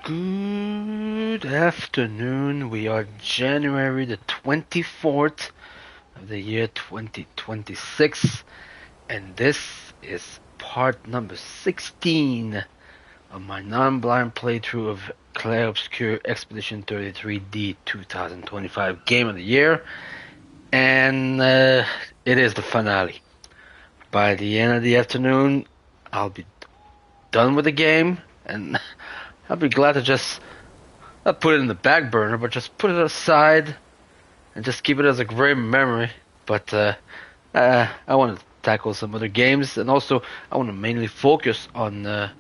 Good afternoon. We are January the 24th of the year 2026, and this is part number 16 of my non-blind playthrough of Clair Obscur Expedition 33D 2025 Game of the Year, and it is the finale. By the end of the afternoon, I'll be done with the game, and I'll be glad to just not put it in the back burner, but just put it aside and just keep it as a great memory. But I want to tackle some other games, and also I want to mainly focus on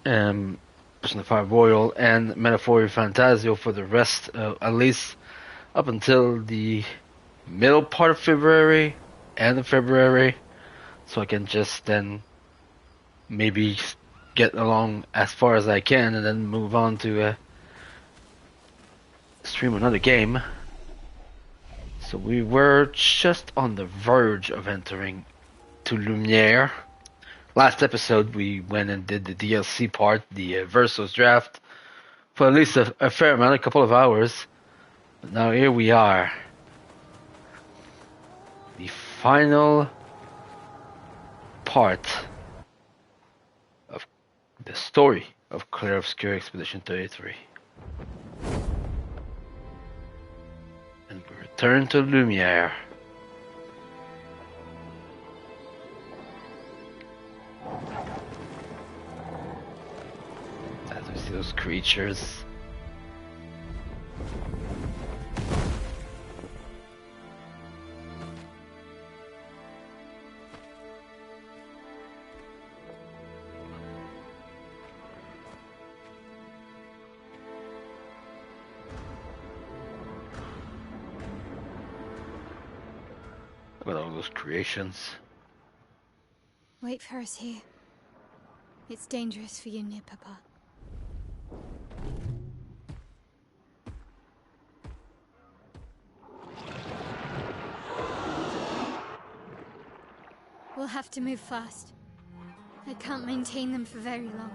Persona 5 Royal and Metaphoria Fantasio for the rest, at least up until the middle part of February, end of February, so I can just then maybe get along as far as I can and then move on to stream another game. So we were just on the verge of entering to Lumiere. Last episode we went and did the DLC part, the Versus draft, for at least a fair amount, a couple of hours. But now here we are. The final part of the story of Clair Obscur Expedition 33. And we return to Lumiere. As we see those creatures. Look at all those creations. Wait for us here. It's dangerous for you near Papa. We'll have to move fast. I can't maintain them for very long.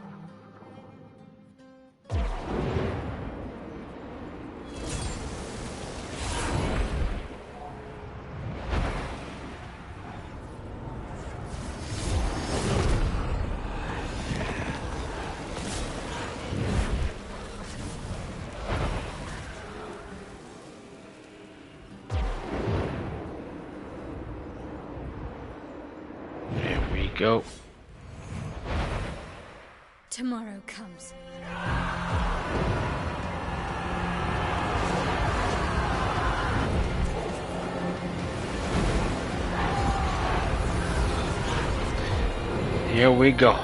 Go. Tomorrow comes. Here we go.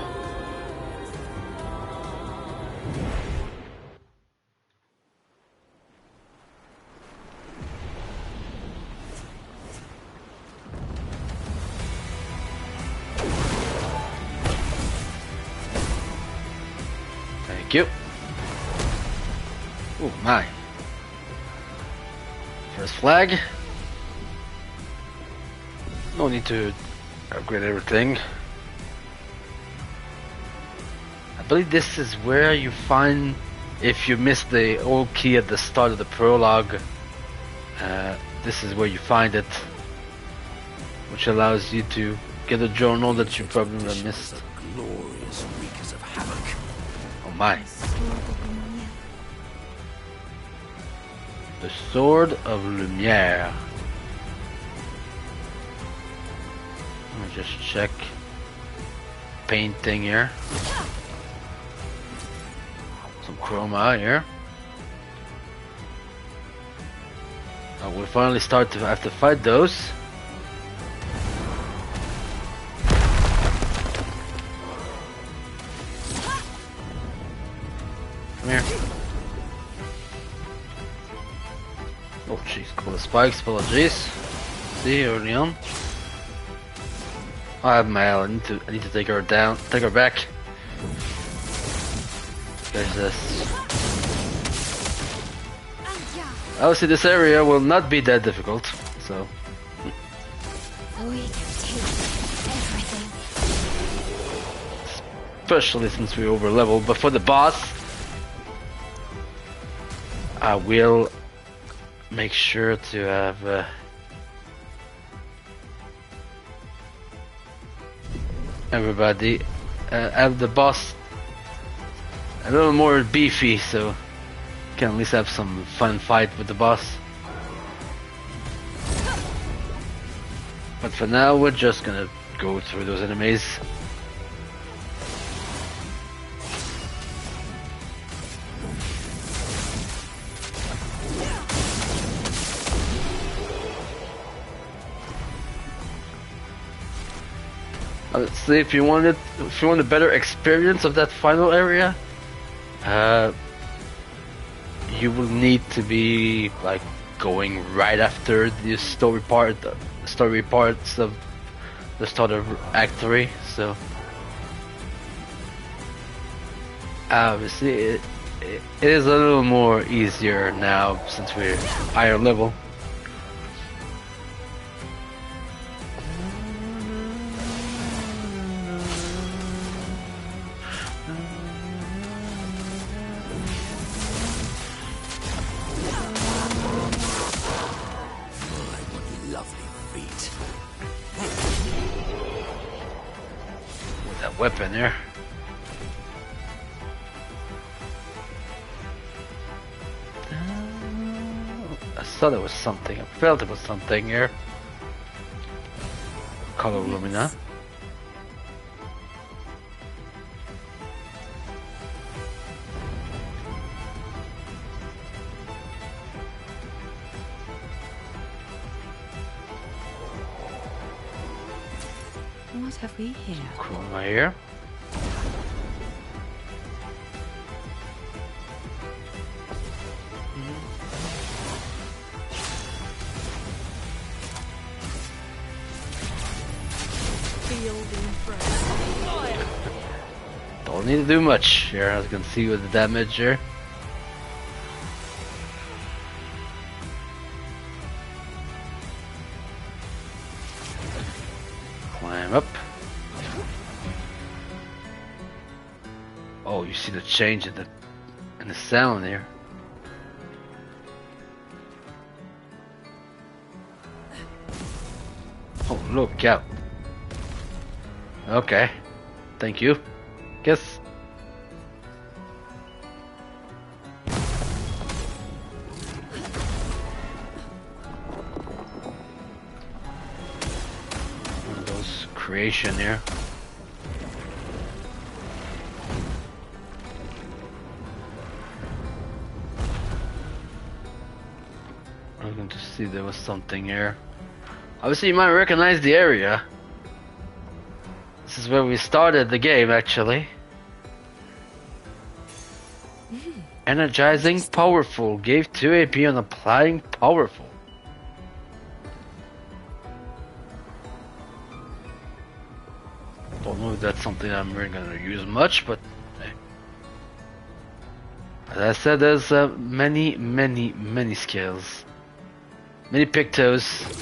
Thank you. Oh my. First flag. No need to upgrade everything. I believe this is where you find, if you missed the old key at the start of the prologue, this is where you find it, which allows you to get a journal that you probably missed. Glorious wreakers of havoc. Oh my. The Sword of Lumiere. Let me just check. Painting here. Some chroma here. We finally start to have to fight those. Come here. Oh jeez, couple of spikes, apologies. See early on. I have Mal, I need to take her down, take her back. There's this. Obviously this area will not be that difficult, so. We can take everything. Especially since we over leveled, but for the boss, I will make sure to have everybody have the boss a little more beefy, so can at least have some fun fight with the boss. But for now, we're just gonna go through those enemies. See, if you want a better experience of that final area, you will need to be like going right after the story parts of the start of Act 3. So obviously it is a little more easier now since we're higher level. Weapon there. I thought there was something. I felt there was something here. Color Lumina. What have we here? Chroma here. Don't need to do much here, as you can see with the damage here. Climb up. Oh, you see the change in the sound here. Oh, look out. Okay. Thank you. Guess. One of those creation here. I was going to see there was something here. Obviously you might recognize the area. This is where we started the game, actually. Energizing powerful. Gave 2 AP on applying powerful. Don't know if that's something I'm really gonna use much, but hey. As I said, there's many skills. Many pictos.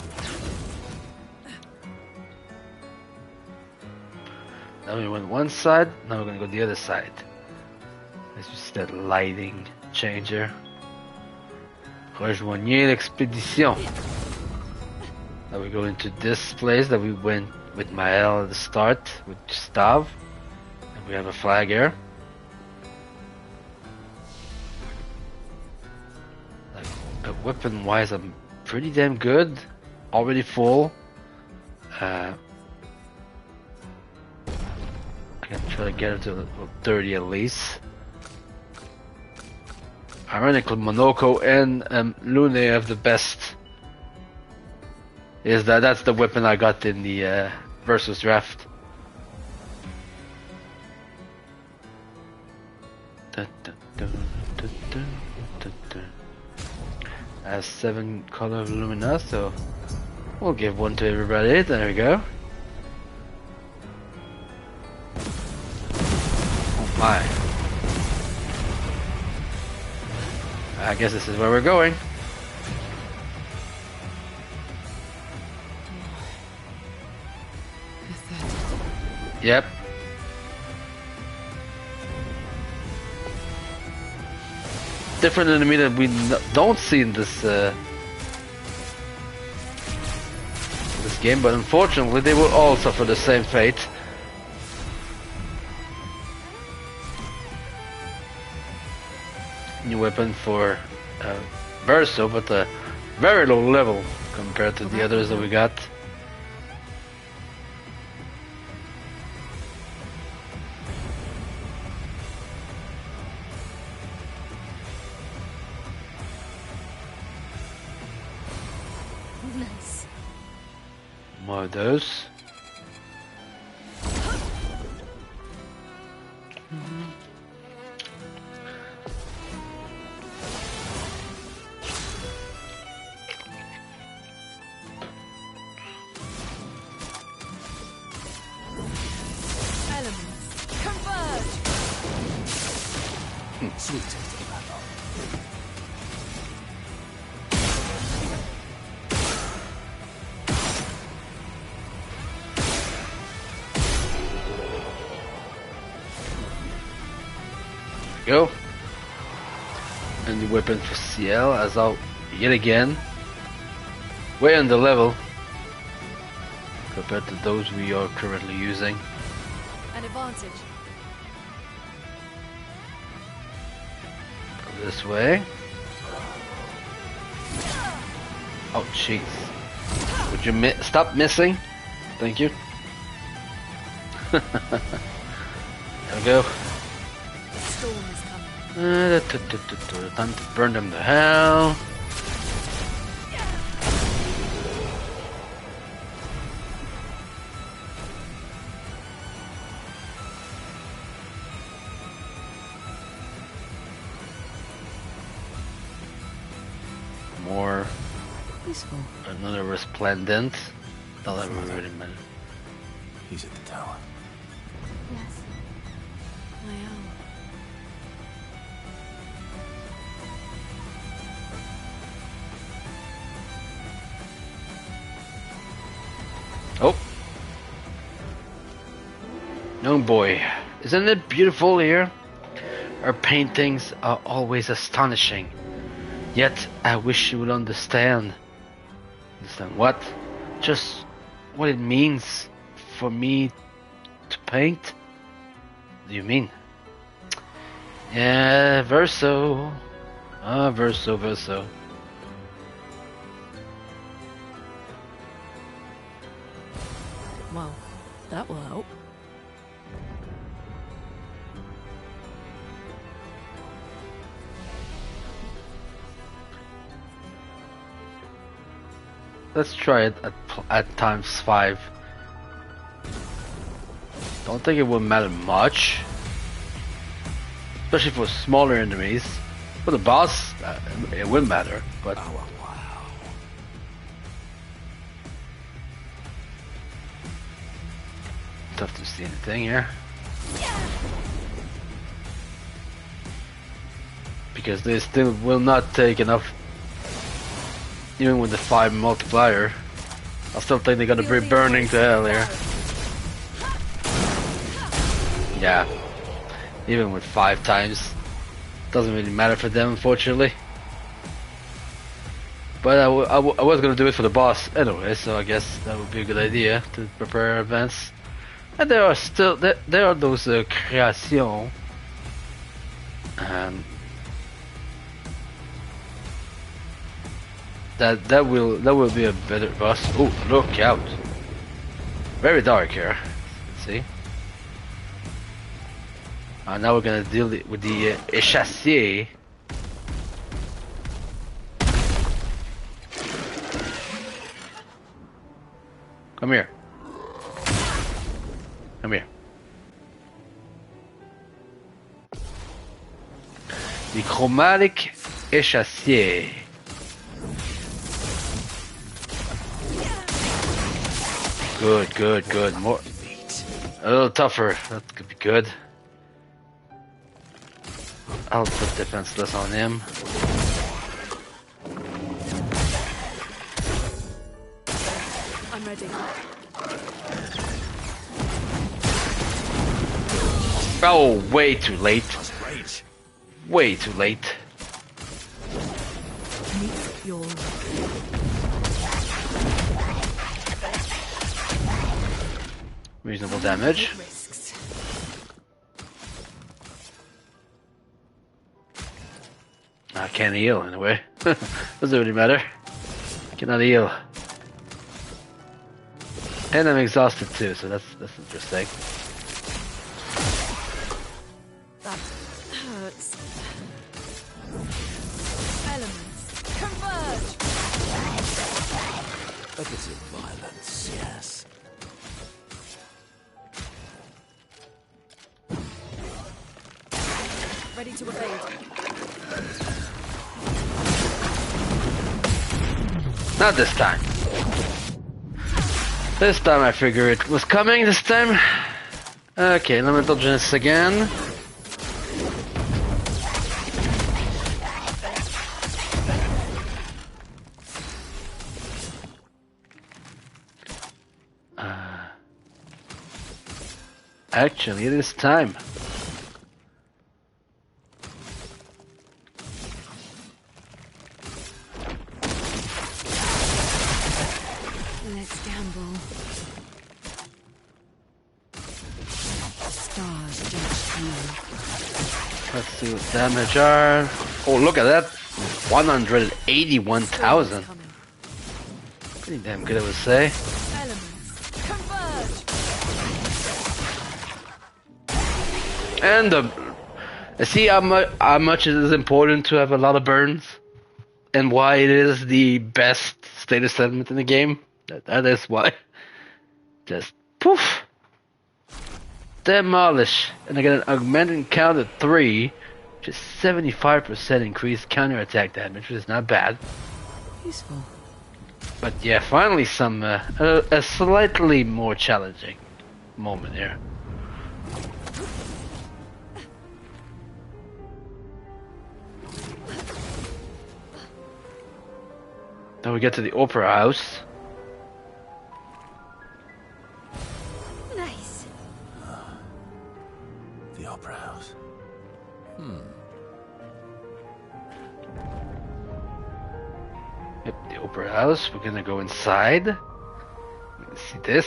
Now we went one side, now we're gonna go the other side. Let's just that lighting changer. Rejoignez l'expédition. Now we go into this place that we went with Maël at the start, with Gustave. And we have a flag here. Like, weapon wise, I'm pretty damn good. Already full. I can try to get it to 30 at least. Ironically, Monoko and Lune have the best. That's the weapon I got in the versus draft. Has 7 color Lumina, so we'll give one to everybody. There we go. Oh my. I guess this is where we're going. Yep. different enemy that we don't see in this game, but unfortunately they will all suffer the same fate. New weapon for Verso, but a very low level compared to the others that we got. Nice. More of those. Sweet tasting battle. Go. And the weapon for CL as out yet again. Way on the level compared to those we are currently using. An advantage. Go this way. Oh jeez. Would you stop missing? Thank you. There we go. Storm is coming. Time to burn them to hell. More. Useful. Another resplendent. Not that we really matter. He's at the tower. Yes. I am. Oh. Young boy, isn't it beautiful here? Our paintings are always astonishing. Yet I wish you would understand. Understand what? Just what it means for me to paint? What do you mean? Yeah, Verso. Ah, Verso. Well, that will help. Let's try it at times 5. Don't think it will matter much, especially for smaller enemies. For the boss, it will matter, but Oh, wow. tough to see anything here. Because they still will not take enough. Even with the 5 multiplier, I still think they're gonna be burning to hell here. Yeah, even with 5 times, doesn't really matter for them, unfortunately. But I was gonna do it for the boss anyway, so I guess that would be a good idea to prepare events. And there are still there are those créations. That will be a better boss. Oh, look out! Very dark here. Let's see. Now we're gonna deal with the échassier. Come here. Come here. The chromatic échassier. Good. More. A little tougher. That could be good. I'll put defenseless on him. I'm ready. Oh, way too late. Rage. Way too late. You're Reasonable damage. risks. I can't heal anyway. Doesn't really matter. Cannot heal. And I'm exhausted too, so that's interesting. That hurts. Elements converge. A bit of violence, yes. Ready to evade. Not this time. This time I figure it was coming this time. Okay, elemental genesis again. Actually, it is time. Let's gamble. Stars judge you. Let's see what damage are. Oh, look at that. 181,000. Coming. Pretty damn good, I would say. Elements converge. And see how much it is important to have a lot of burns, and why it is the best status element in the game. That is why. Just poof, demolish, and I get an augmented counter 3, which is 75% increased counterattack damage, which is not bad. Useful. But yeah, finally some a slightly more challenging moment here. Then we get to the opera house. Nice. The opera house. Yep, the opera house. We're gonna go inside. Let's see this.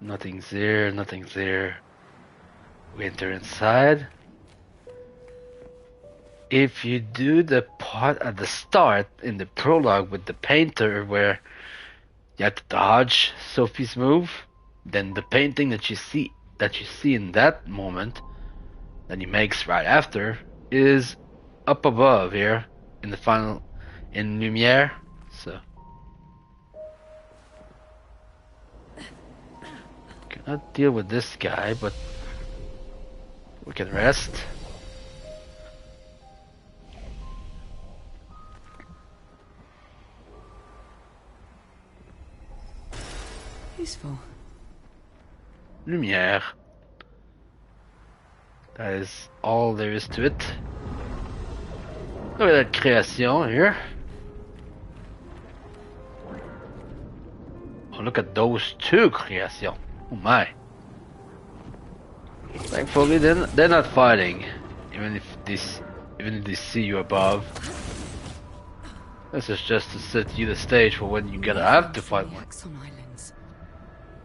Nothing's there, nothing's there. We enter inside. If you do the part at the start in the prologue with the painter where you have to dodge Sophie's move, then the painting that you see in that moment that he makes right after is up above here in the final in Lumiere. So cannot deal with this guy, but we can rest. Useful. Lumiere. That is all there is to it. Look at that création here. Oh, look at those two créations. Oh my. Thankfully they're not fighting. Even if they see you above. This is just to set you the stage for when you gonna have to fight The one. Axon Islands.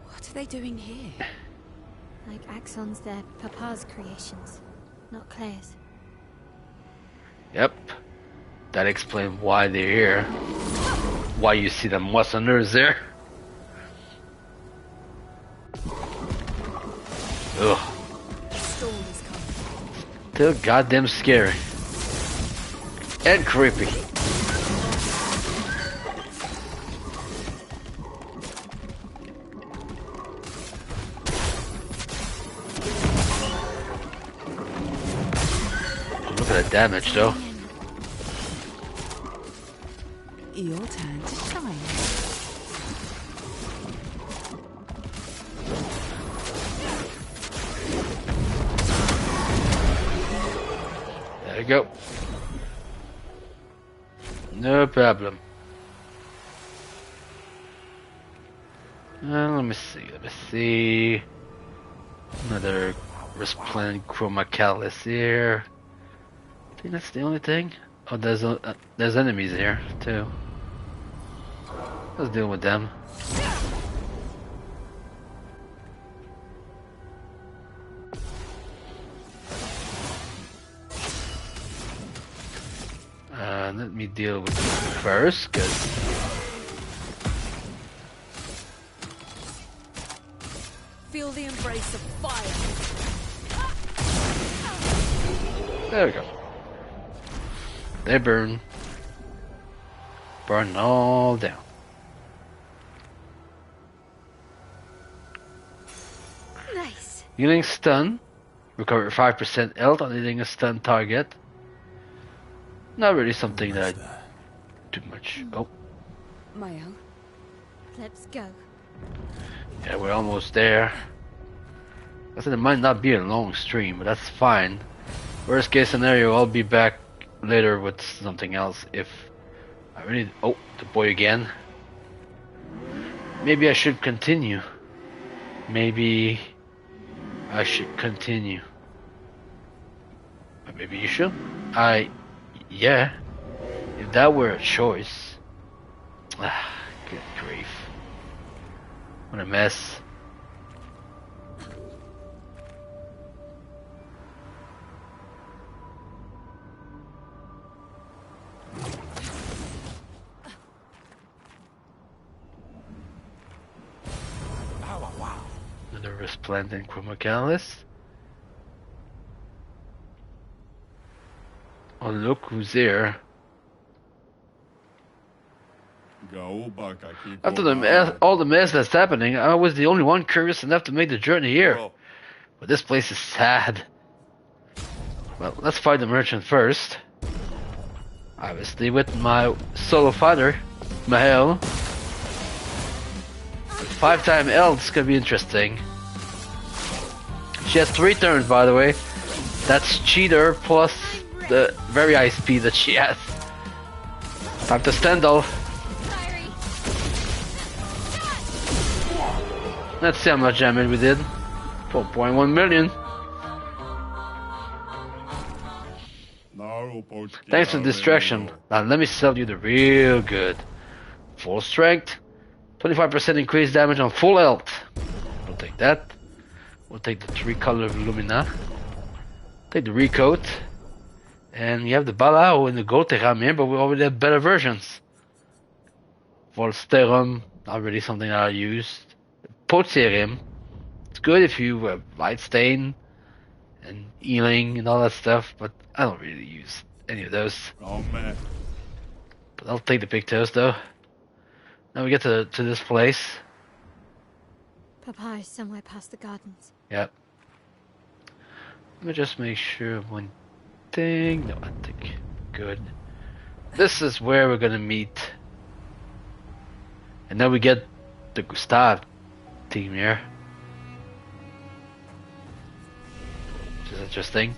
What are they doing here? Like Axon's their Papa's creations, not Claire's. Yep. That explains why they're here. Why you see the moissonneurs there. Ugh. Storm is coming. Still goddamn scary. And creepy. Look at that damage though. Your turn to shine. There you go. No problem. Let me see. Another resplendent chroma catalyst here. I think that's the only thing. Oh, there's enemies here too. Let's deal with them. Let me deal with them first, cause Feel the embrace of fire. there we go. They burn. Burn all down. Nice. Healing stun. Recover 5% health on hitting a stun target. Not really something that I too much. Oh, Mael, Let's go. yeah, we're almost there. I said it might not be a long stream, but that's fine. Worst case scenario, I'll be back later with something else if I really. Oh, the boy again. Maybe I should continue. Maybe I should continue. Or maybe you should. Yeah. If that were a choice. Ah, good grief. What a mess. Wow. Another resplendent chromocalis. Oh, look who's there. After the mess, all the mess that's happening, I was the only one curious enough to make the journey here. But this place is sad. Well, let's fight the merchant first. Obviously with my solo fighter, Mael. 5-time elves could be interesting. She has 3 turns, by the way. That's cheater plus the very high speed that she has. Time to stand though. Fiery. Let's see how much damage we did. 4.1 million. Thanks for the distraction. Now let me sell you the real good. Full strength. 25% increased damage on full health. We'll take that. We'll take the 3 color of Lumina. Take the recoat. And you have the Balao and the Goteram here, but we already have better versions. Volsterum, not really something that I used. Potserim, it's good if you have Light Stain and healing and all that stuff, but I don't really use any of those. Oh man. But I'll take the pigtails though. Now we get to this place. Papa is somewhere past the gardens. Yep. Let me just make sure one thing. No, I think good. This is where we're gonna meet. And then we get the Gustav team here. Which is interesting.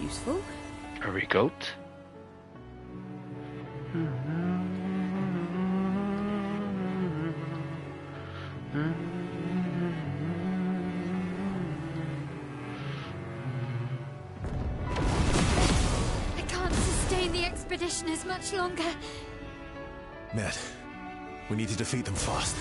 useful. A recoat. I can't sustain the expeditioners much longer. Ned, we need to defeat them fast.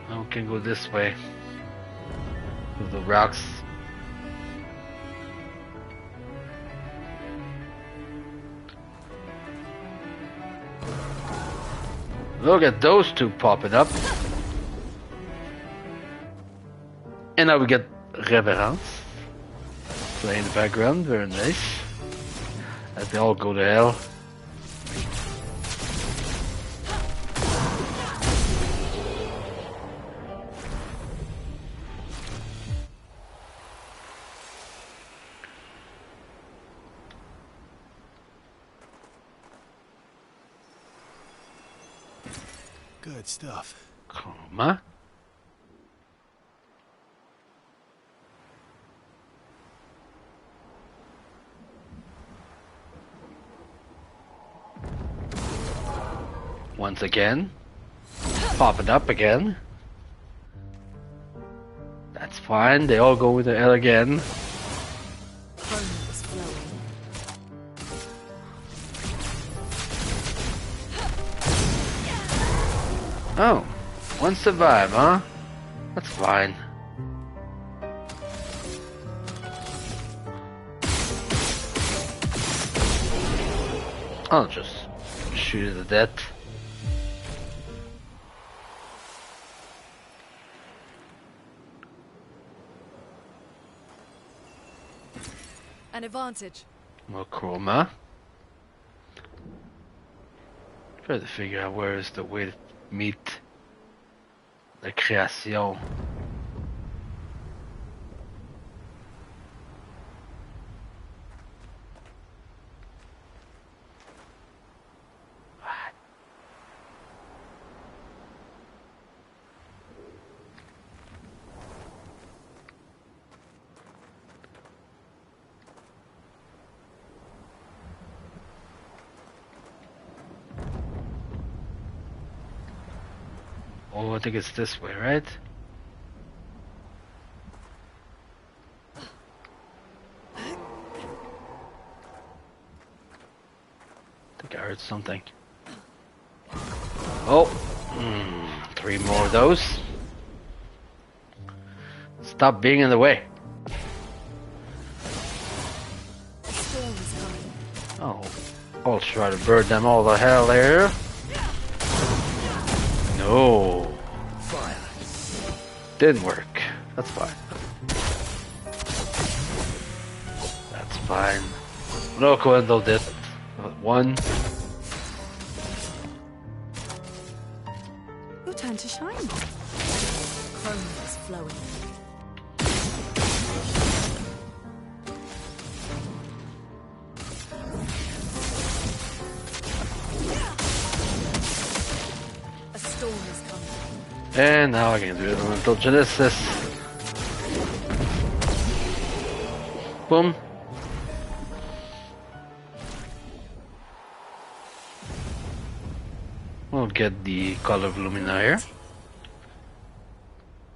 Now we can go this way. With the rocks. Look at those two popping up. And now we get Reverence playing in the background, very nice. As they all go to hell. Good stuff. Chroma. Once again. Pop it up again. That's fine. They all go with the L again. Chrome is flowing. Oh, one survive, huh? That's fine. I'll just shoot it to death. An advantage. More chroma. Try to figure out where is the way to meet the création. Oh, I think it's this way, right? I think I heard something. Oh, 3 more of those. Stop being in the way. A storm is coming. Oh, I'll try to bird them all the hell there. No. Fire. Didn't work. That's fine. That's fine. No Coendo did. 1. Your turn to shine. Chrome is flowing. A storm is coming. And now I can do it until Genesis. Boom. We'll get the color of Lumina here.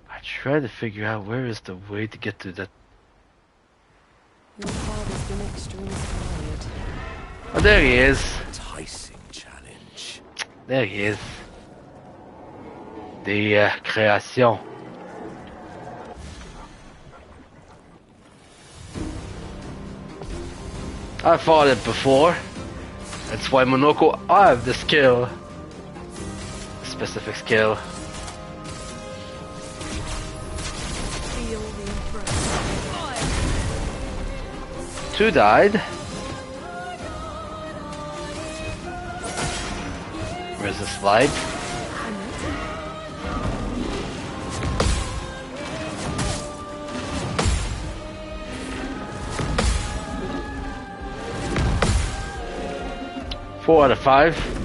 I try to figure out where is the way to get to that. Your father's been extra inspired. Oh, there he is. Enticing challenge. There he is. The création. I fought it before. That's why Monoko, I have the skill. Specific skill. Feel the embrace. 2 died. Where's the slide? Four out of 5.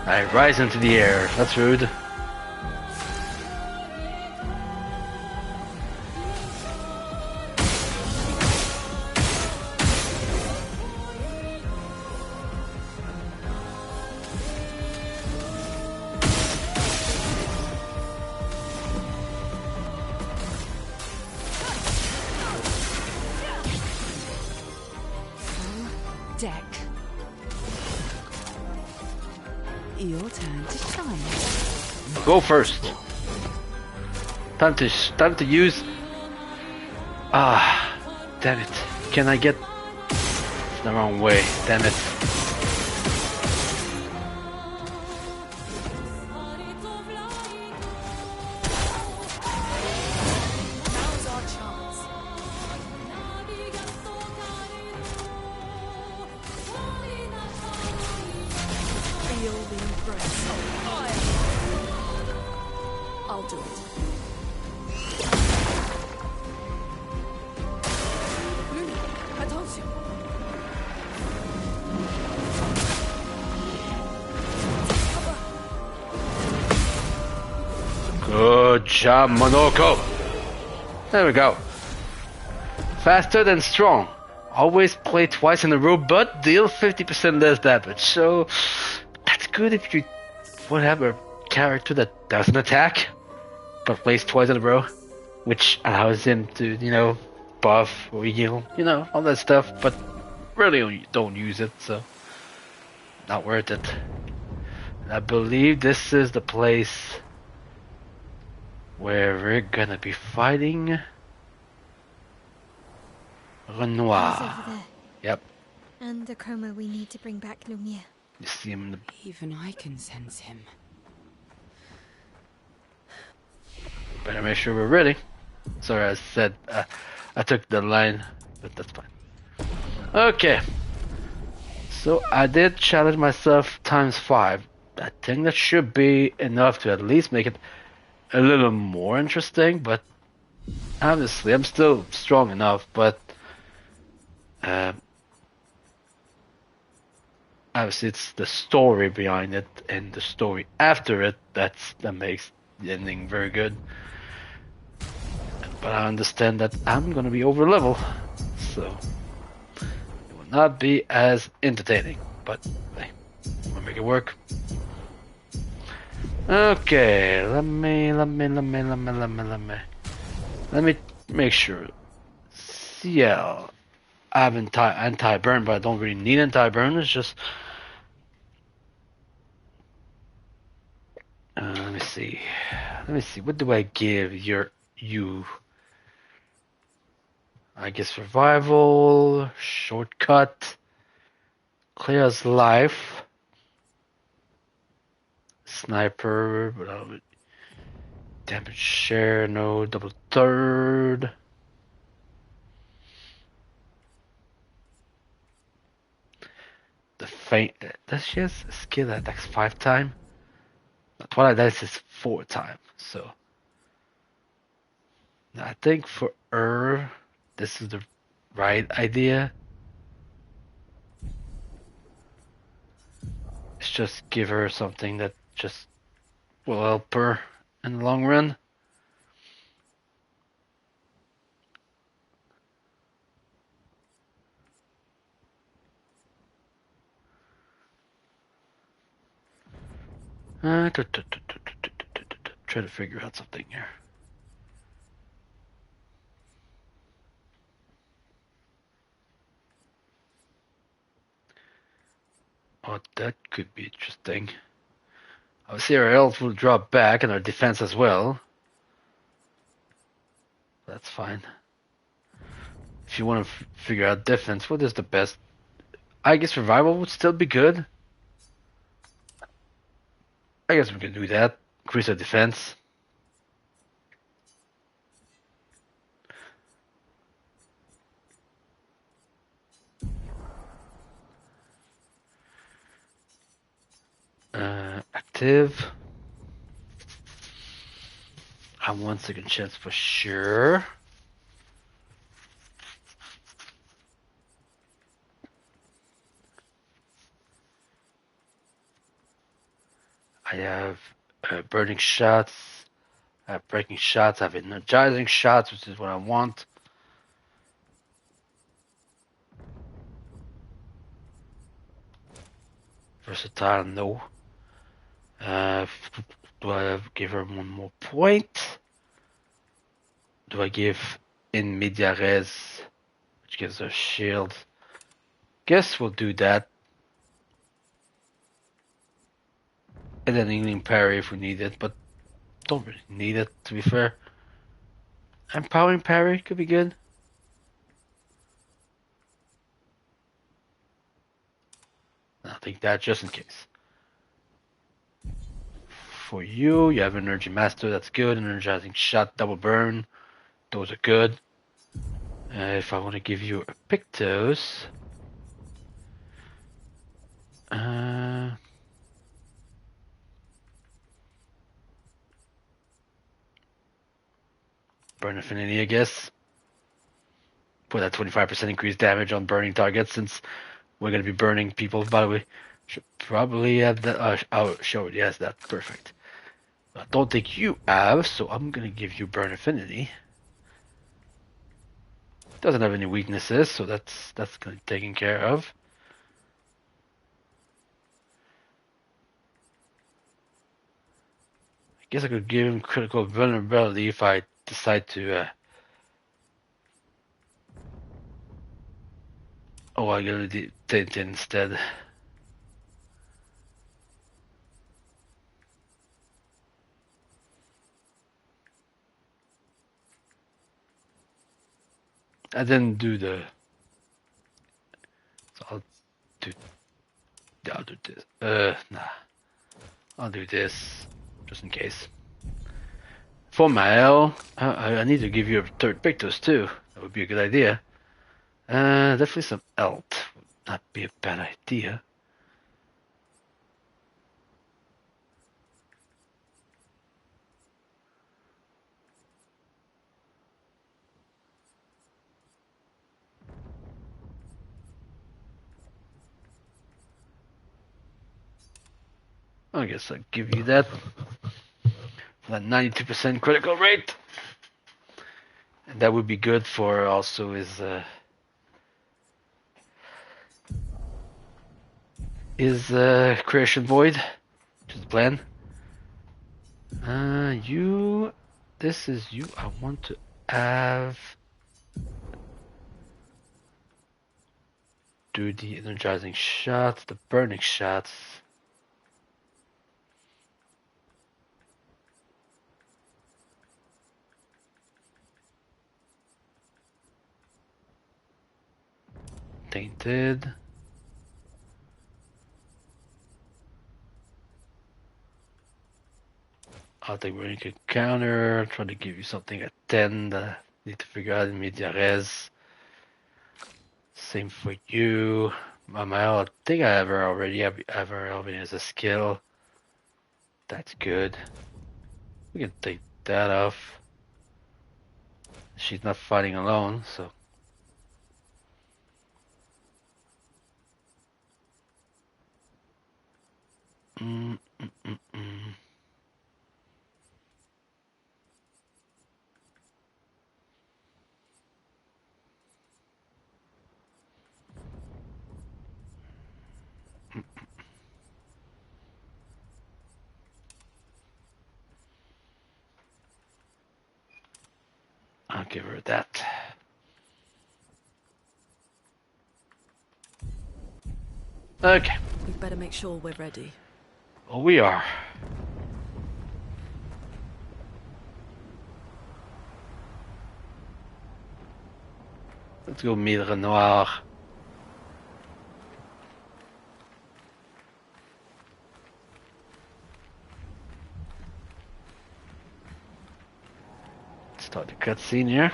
I rise into the air. That's rude. Deck. Your turn to shine. Go first. Time to use. Ah, damn it! Can I get? It's the wrong way. Damn it! Now's our chance. Feel the embrace of fire. I'll do it. Luna, attention. Cover. Good job, Monoko. There we go. Faster than strong. Always play twice in a row, but deal 50% less damage. So that's good if you would have a character that doesn't attack, but plays twice in a row, which allows him to, buff or heal, all that stuff, but really don't use it, so not worth it. I believe this is the place where we're gonna be fighting He's Renoir. over there. Yep, And the chroma we need to bring back Lumiere. you see him in the... Even I can sense him. Better make sure we're ready. Sorry, I said I took the line, but that's fine. Okay. So I did challenge myself ×5. I think that should be enough to at least make it a little more interesting, but obviously I'm still strong enough, but obviously it's the story behind it and the story after it that makes the ending very good. But I understand that I'm gonna be over level, so it will not be as entertaining. But hey, we'll make it work. Okay, let me make sure. CL, I have anti-burn, but I don't really need anti-burn. It's just let me see. What do I give you? I guess survival, shortcut, clears life, sniper, damage share, no, double third. The feint, does she have a skill that attacks 5 times? Twilight Dice is 4 times, so I think for her, this is the right idea. Let's just give her something that just will help her in the long run. Try to figure out something here. Oh, that could be interesting. Obviously our health will drop back and our defense as well. That's fine. If you want to figure out defense, what is the best? I guess survival would still be good. I guess we can do that. Increase our defense. Active. I have 1 second chance for sure. I have burning shots, I have breaking shots, I have energizing shots, which is what I want. Versatile, no. Do I give her 1 more point? Do I give in media res, which gives her shield? Guess we'll do that. And then healing parry if we need it, but don't really need it, to be fair. Empowering parry could be good. I'll take that just in case. For you have Energy Master, that's good. Energizing Shot, Double Burn, those are good. If I want to give you a Pictos, Burn Affinity, I guess. Put that 25% increased damage on burning targets, since we're going to be burning people. By the way, should probably have that. Oh, show it. Yes, that's perfect. I don't think you have, so I'm gonna give you Burn Affinity. Doesn't have any weaknesses, so that's gonna be taken care of. I guess I could give him critical vulnerability if I decide to. Oh, I gotta do it instead. I didn't do the. So I'll do this. Nah. I'll do this just in case. For Mael, I need to give you a third Pictus too. That would be a good idea. Definitely some Elt would not be a bad idea. I guess I'll give you that. That 92% critical rate. And that would be good for also his Creation Void, which is the plan. This is you. I want to have do the energizing shots, the burning shots. Tainted. I think we're gonna counter, try to give you something at 10. Need to figure out in media res. Same for you. I think I already have as a skill. That's good. We can take that off. She's not fighting alone, so. I'll give her that. Okay. We'd better make sure we're ready. Well, we are. Let's go meet Renoir. Start the cutscene here.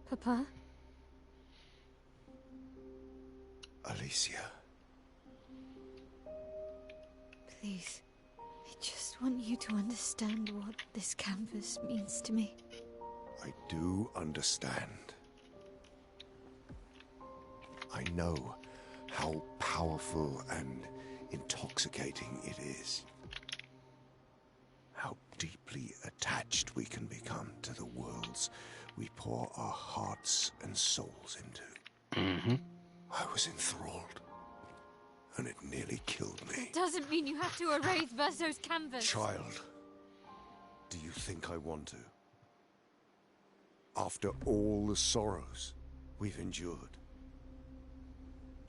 Papa? Alicia. Please. I just want you to understand what this canvas means to me. I do understand. I know how powerful and intoxicating it is. How deeply attached we can become to the worlds we pour our hearts and souls into. I was enthralled, and it nearly killed me. It doesn't mean you have to erase Verso's canvas. Child, do you think I want to? After all the sorrows we've endured,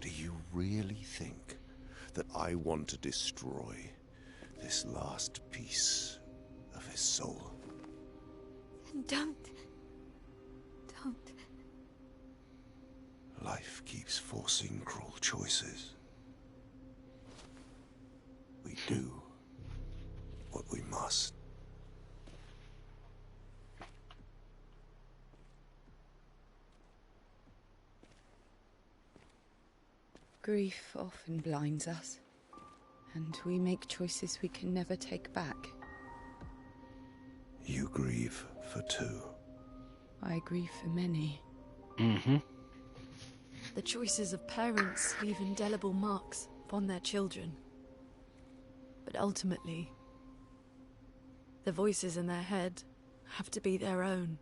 do you really think that I want to destroy this last piece of his soul? Don't. Life keeps forcing cruel choices. We do what we must. Grief often blinds us, and we make choices we can never take back. You grieve for two. I grieve for many. Mm-hmm. The choices of parents leave indelible marks upon their children. But ultimately, the voices in their head have to be their own.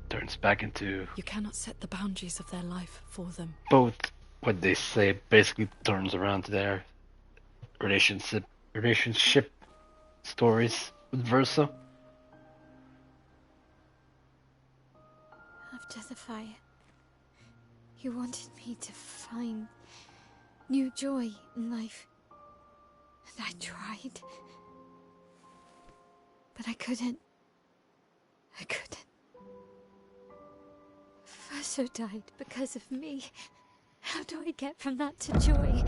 Turns back into You cannot set the boundaries of their life for them. both what they say basically turns around to their relationship stories with Versa. After the fire, you wanted me to find new joy in life. And I tried. But I couldn't. Verso died because of me. How do I get from that to joy?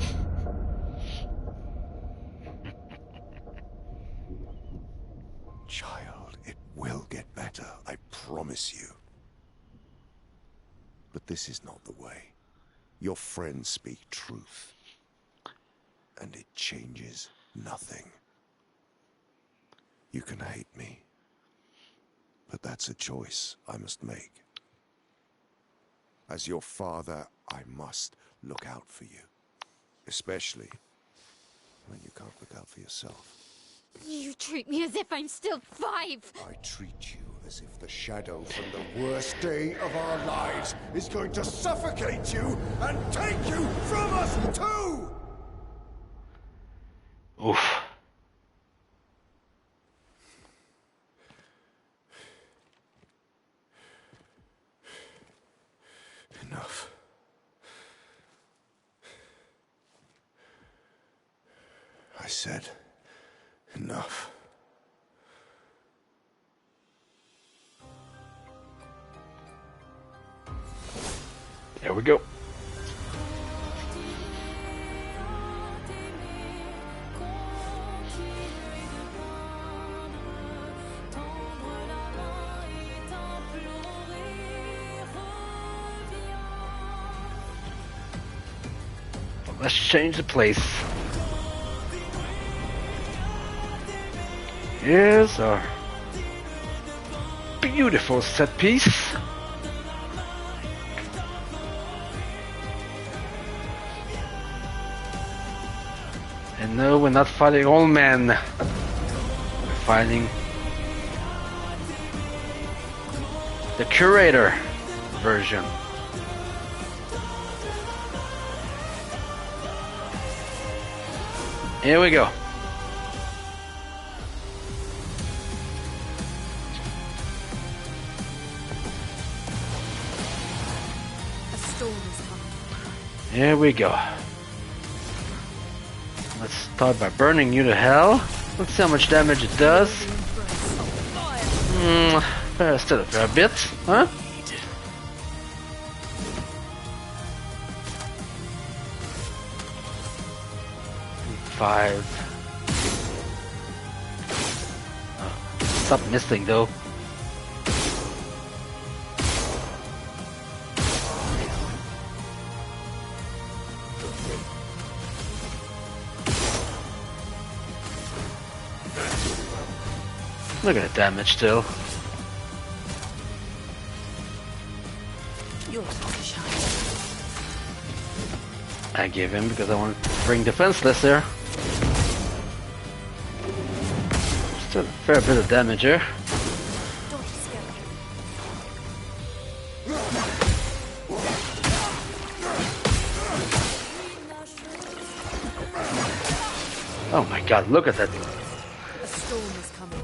Child, it will get better, I promise you. But this is not the way. Your friends speak truth. And it changes nothing. You can hate me. But that's a choice I must make. As your father, I must look out for you. Especially when you can't look out for yourself. You treat me as if I'm still 5. I treat you as if the shadow from the worst day of our lives is going to suffocate you and take you from us too! Oof. Enough. I said enough. There we go. Let's change the place. Here's our beautiful set piece. And no, we're not fighting old men. We're fighting the curator version. Here we go. A storm is coming. Here we go. Let's start by burning you to hell. Let's see how much damage it does. Still a fair bit, huh? Five. Stop missing though. Look at the damage still. Yours to shine. I gave him because I wanted to bring defenseless there. Still a fair bit of damage here. Don't scare Oh my god, look at that. A storm is coming.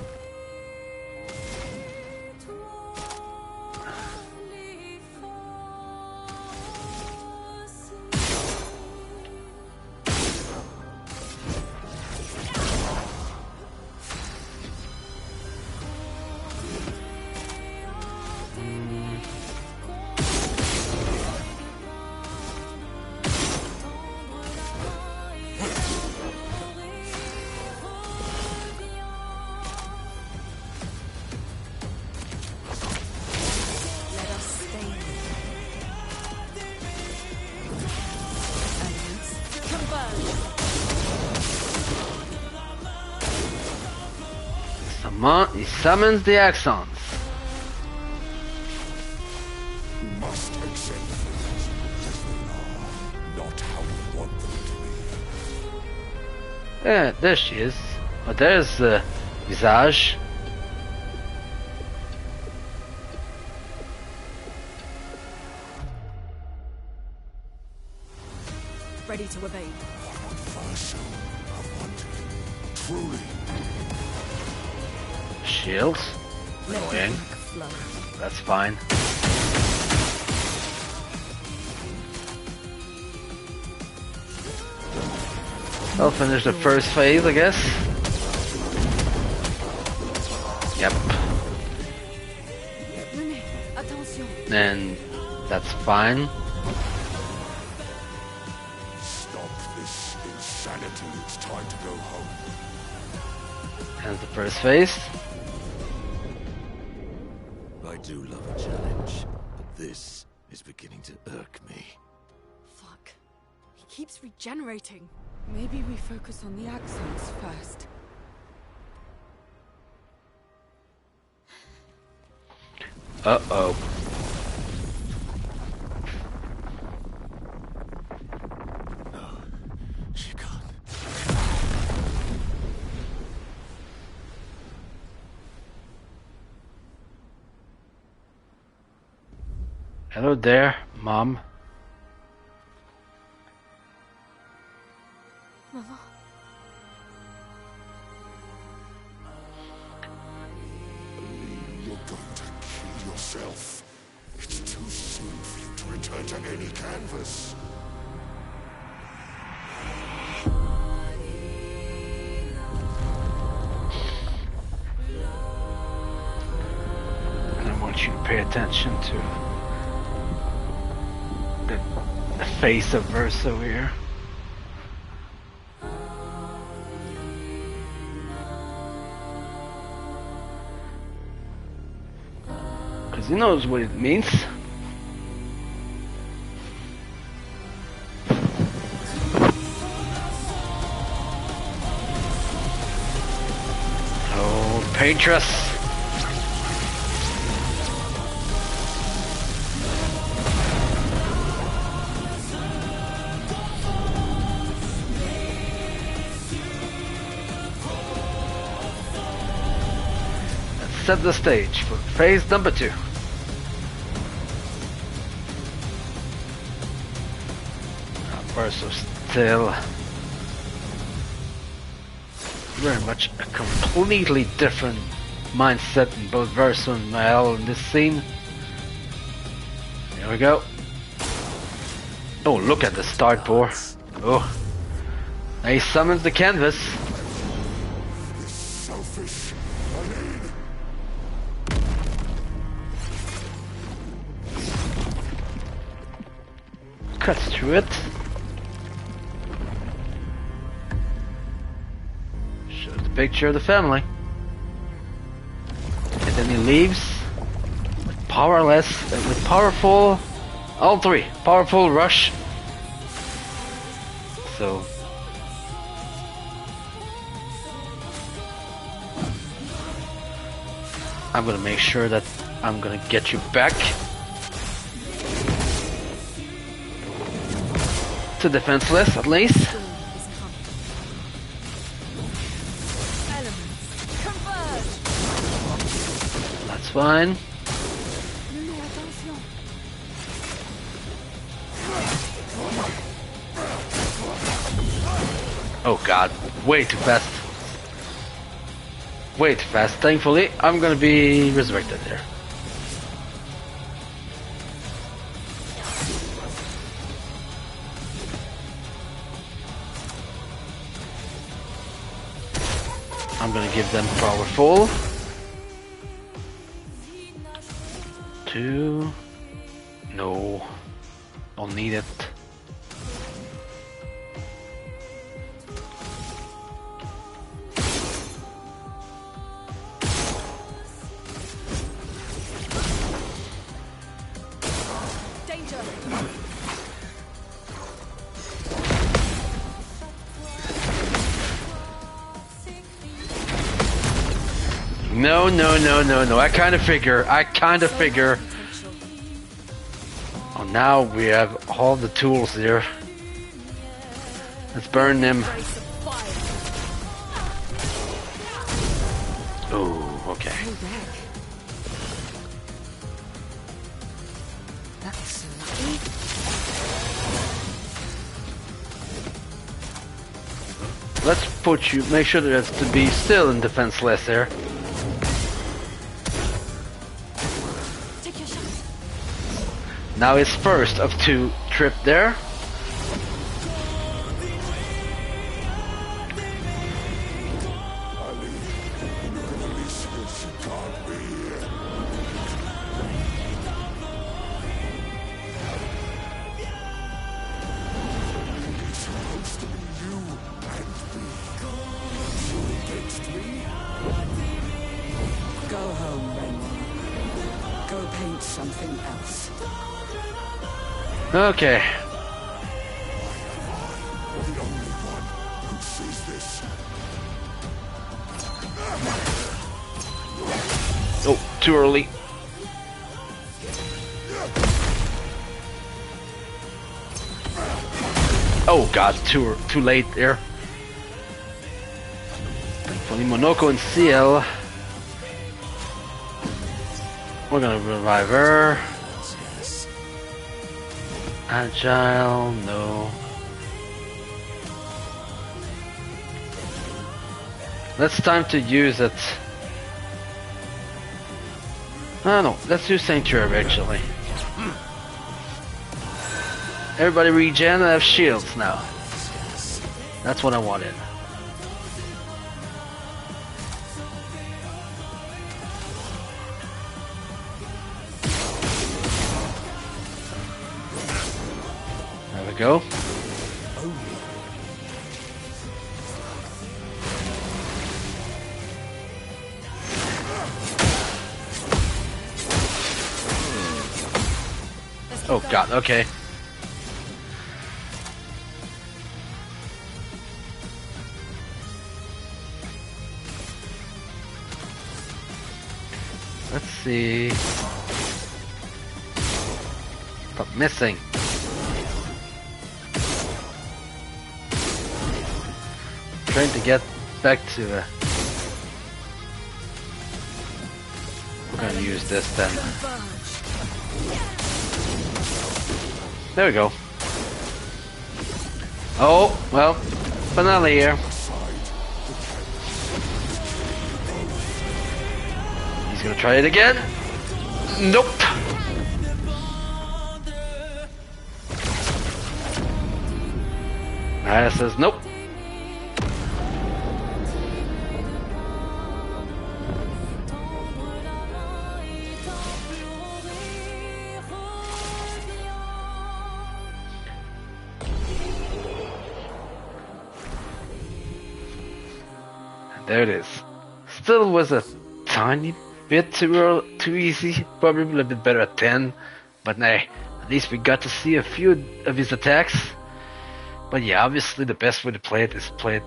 on, he summons the Axons. We must accept things as they are, not how we want them to be. Yeah, there she is. Oh, there's Visage. Ready to obey. What version I wanted, truly. Shields. Let the Annoying. ink flow. That's fine. I'll finish the first phase, I guess. Yep. Renee, attention. And that's fine. Stop this insanity. It's time to go home. And the first phase. I do love a challenge, but this is beginning to irk me. Fuck. He keeps regenerating. Maybe we focus on the Axons first. Uh-oh. No, she can't. Hello there, Mom. Mama. You're going to kill yourself. It's too soon for you to return to any canvas. I want you to pay attention to the face of Verso here. Because he knows what it means. Oh, Patras. Set the stage for phase number 2. Verso still very much a completely different mindset in both Verso and Mael in this scene. Here we go. Oh, look at the start bore. Oh, he summons the canvas. This selfish. Cuts through it. Shows the picture of the family. And then he leaves with powerful, all three, powerful rush. So, I'm gonna make sure that I'm gonna get you back to defenseless, at least. Storm is coming. Elements, converge. That's fine. Renee, attention. Oh god, way too fast. Way too fast. Thankfully, I'm gonna be resurrected there. I'm gonna give them powerful. 2. No. Don't need it. Danger. No, no, no, no, no. I kind of figure. Oh, now we have all the tools here. Let's burn them. Oh, okay. That's lucky. Let's put you. Make sure that it's to be still and defenseless there. Take your shot. Now it's first of two trip there. Go home, Raymond. Go paint something else. Okay. Oh, too early. Oh god, too late there. Thankfully, Monoko and Ciel. We're gonna revive her. Agile, no. That's time to use it. Oh no, let's do Sanctuary actually. Everybody regen and have shields now. That's what I wanted. There we go. Oh god, okay. Let's see. Stop missing. Trying to get back to we're gonna use this then. There we go. Oh, well, finale here. He's gonna try it again. Nope. Naya says nope. There it is. Still was a tiny bit too easy. Probably a little bit better at 10. But nah, at least we got to see a few of his attacks. But yeah, obviously the best way to play it is play it.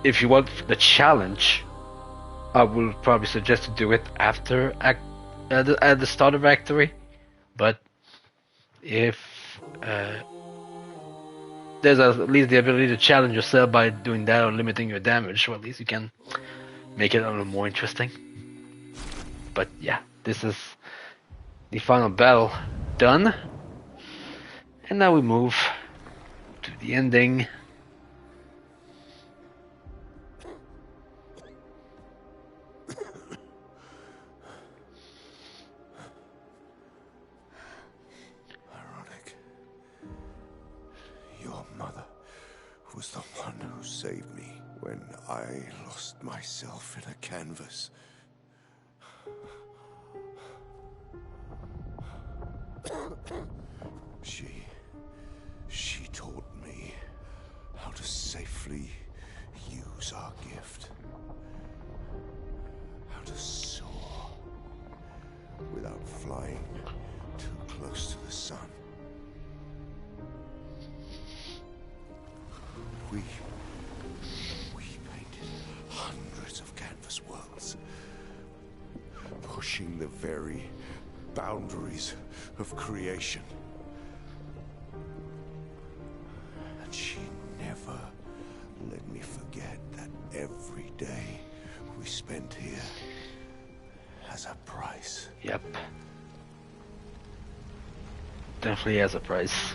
If you want the challenge, I will probably suggest to do it after at the start of Act 3. But if there's at least the ability to challenge yourself by doing that or limiting your damage, or at least you can make it a little more interesting. But yeah, this is the final battle done. And now we move to the ending. Ironic. Your mother was the one who saved me when I lost myself in a canvas. She taught me how to safely use our gift. How to soar without flying too close to the sun. We painted hundreds of canvas worlds. pushing the very boundaries of creation. And she never let me forget that every day we spent here has a price. Yep. Definitely has a price.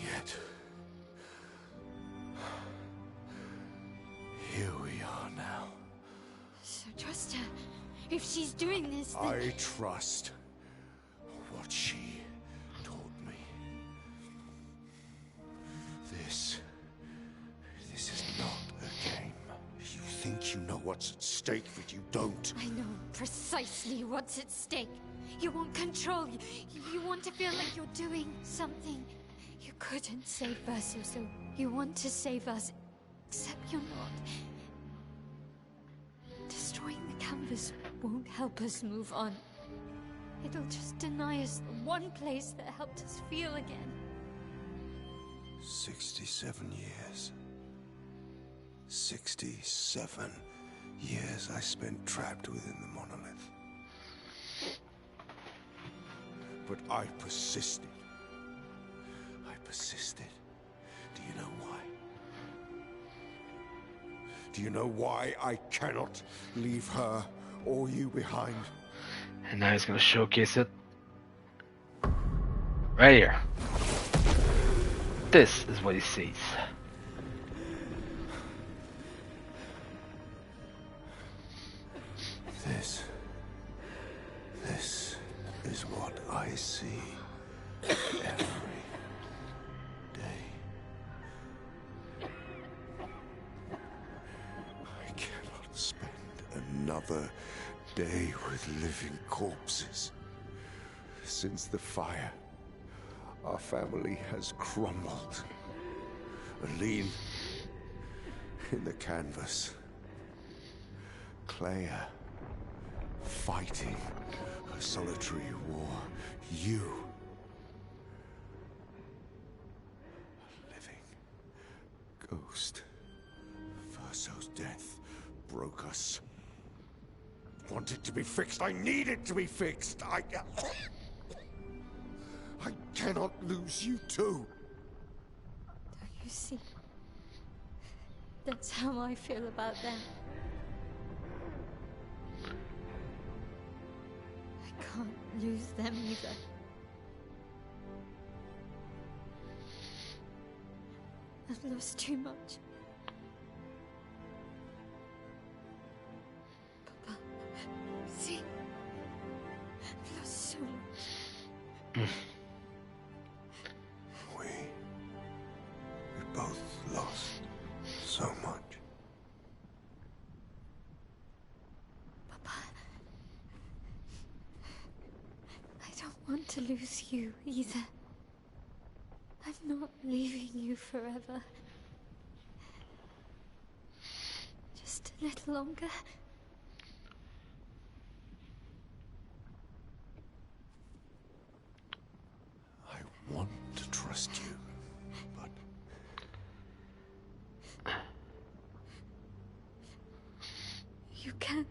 Yet, here we are now. So trust her. If she's doing this, then... I trust what she taught me. This is not a game. You think you know what's at stake, but you don't. I know precisely what's at stake. You want control. You want to feel like you're doing something. You couldn't save Versio, so you want to save us. Except you're not. Destroying the canvas won't help us move on. It'll just deny us the one place that helped us feel again. 67 years. 67 years I spent trapped within the monolith. But I persisted. I persisted. Do you know why? Do you know why I cannot leave her or you behind? And now he's gonna showcase it. Right here. This is what he sees. This is what I see every day. I cannot spend another day with living corpses. Since the fire, our family has crumbled. Aline in the canvas. Clea fighting a solitary war. You, a living ghost. Verso's death broke us. Want it to be fixed. I need it to be fixed. I cannot lose you too. Don't you see? That's how I feel about them. I can't lose them either. I've lost too much. Papa, see? I've lost so much. We both lost so much. Papa, I don't want to lose you either. I'm not leaving you forever. Just a little longer. I want to trust you, but You can.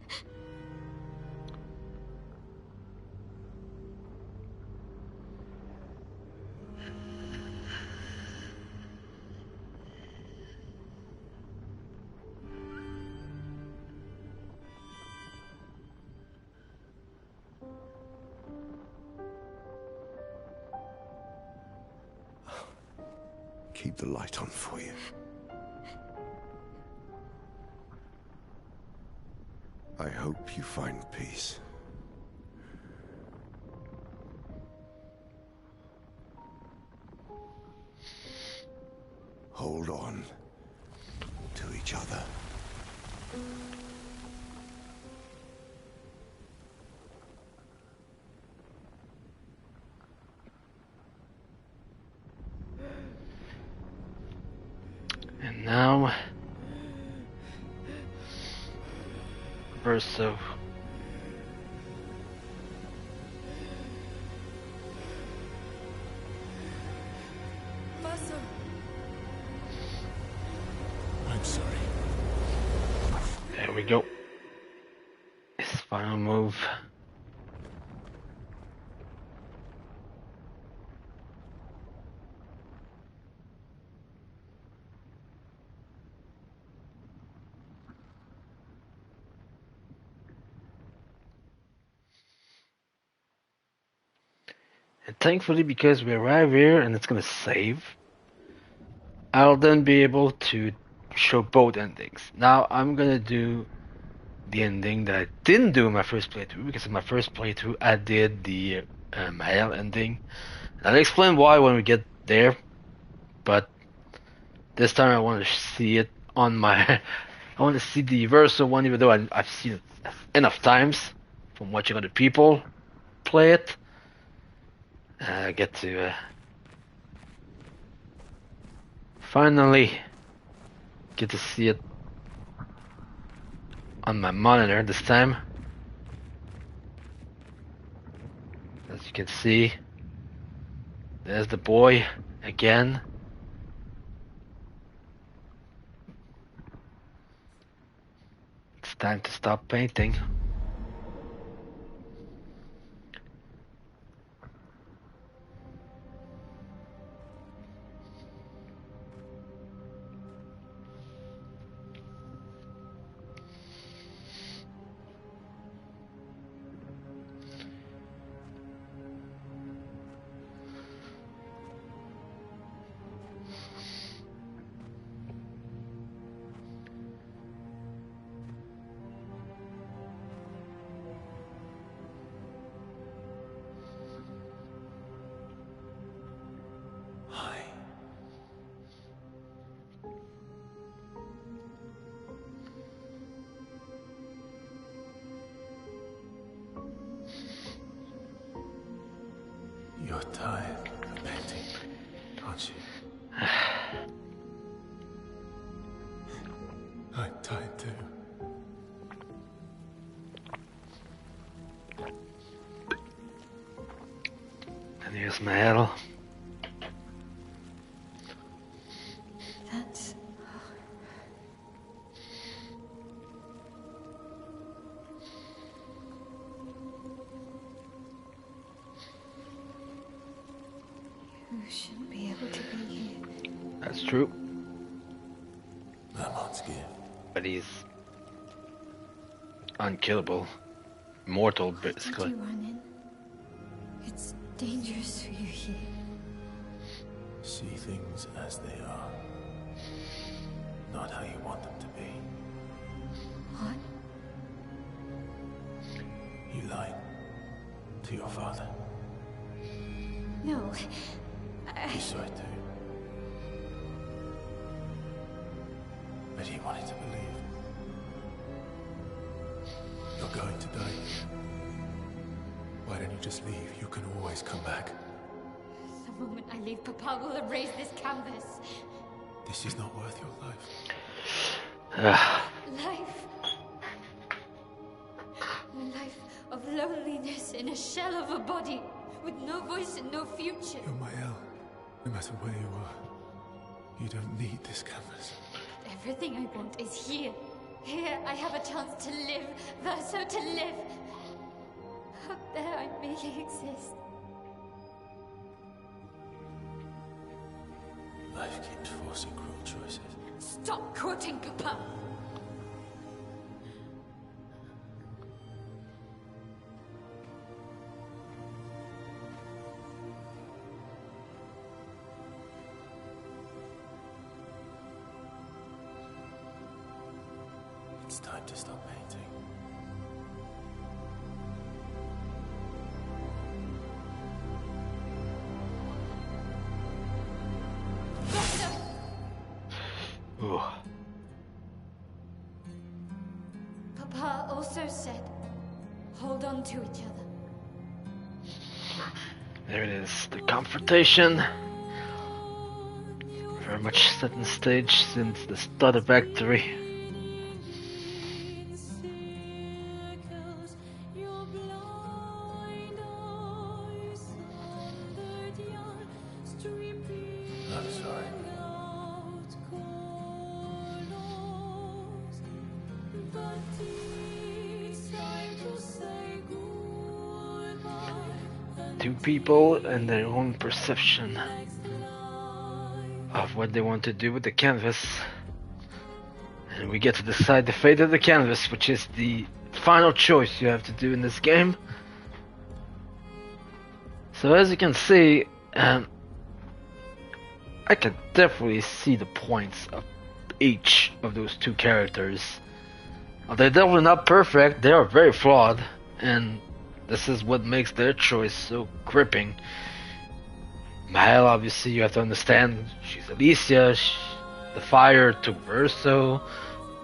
keep the light on for you. I hope you find peace. Hold on to each other. And now, Verso. we go. His final move. And thankfully, because we arrive here and it's gonna save, I'll then be able to show both endings. Now I'm gonna do the ending that I didn't do in my first playthrough, because in my first playthrough I did the Mahel ending. I'll explain why when we get there, but this time I want to see it on my... I want to see the Verso one, even though I've seen it enough times from watching other people play it. I get to finally get to see it on my monitor this time. As you can see, there's the boy again. It's time to stop painting. You're tired of painting, aren't you? I'm tired too. And here's Mahel. That's... You shouldn't be able to be here. That's true. I'm not scared. But he's unkillable. Mortal, Did basically. you run in? It's dangerous for you here. See things as they are, not how you want them to be. What? You lied to your father. No. You saw it too. But he wanted to believe. You're going to die. Why don't you just leave? You can always come back. The moment I leave, Papa will erase this canvas. This is not worth your life. Life. A life of loneliness in a shell of a body, with no voice and no future. You're Mahel. No matter where you are, you don't need this canvas. Everything I want is here. Here I have a chance to live, Verso, to live. Out there I merely exist. Life keeps forcing cruel choices. Stop quoting Papa. It's time to stop painting. Ooh. Papa also said, hold on to each other. There it is, the confrontation. Very much set in stage since the start of Act 3. I'm sorry. But two people and their own perception of what they want to do with the canvas. And we get to decide the fate of the canvas, which is the final choice you have to do in this game. So as you can see, I can definitely see the points of each of those two characters. They're definitely not perfect, they are very flawed, and this is what makes their choice so gripping. Mael, obviously, you have to understand, she's Alicia, the fire took Verso,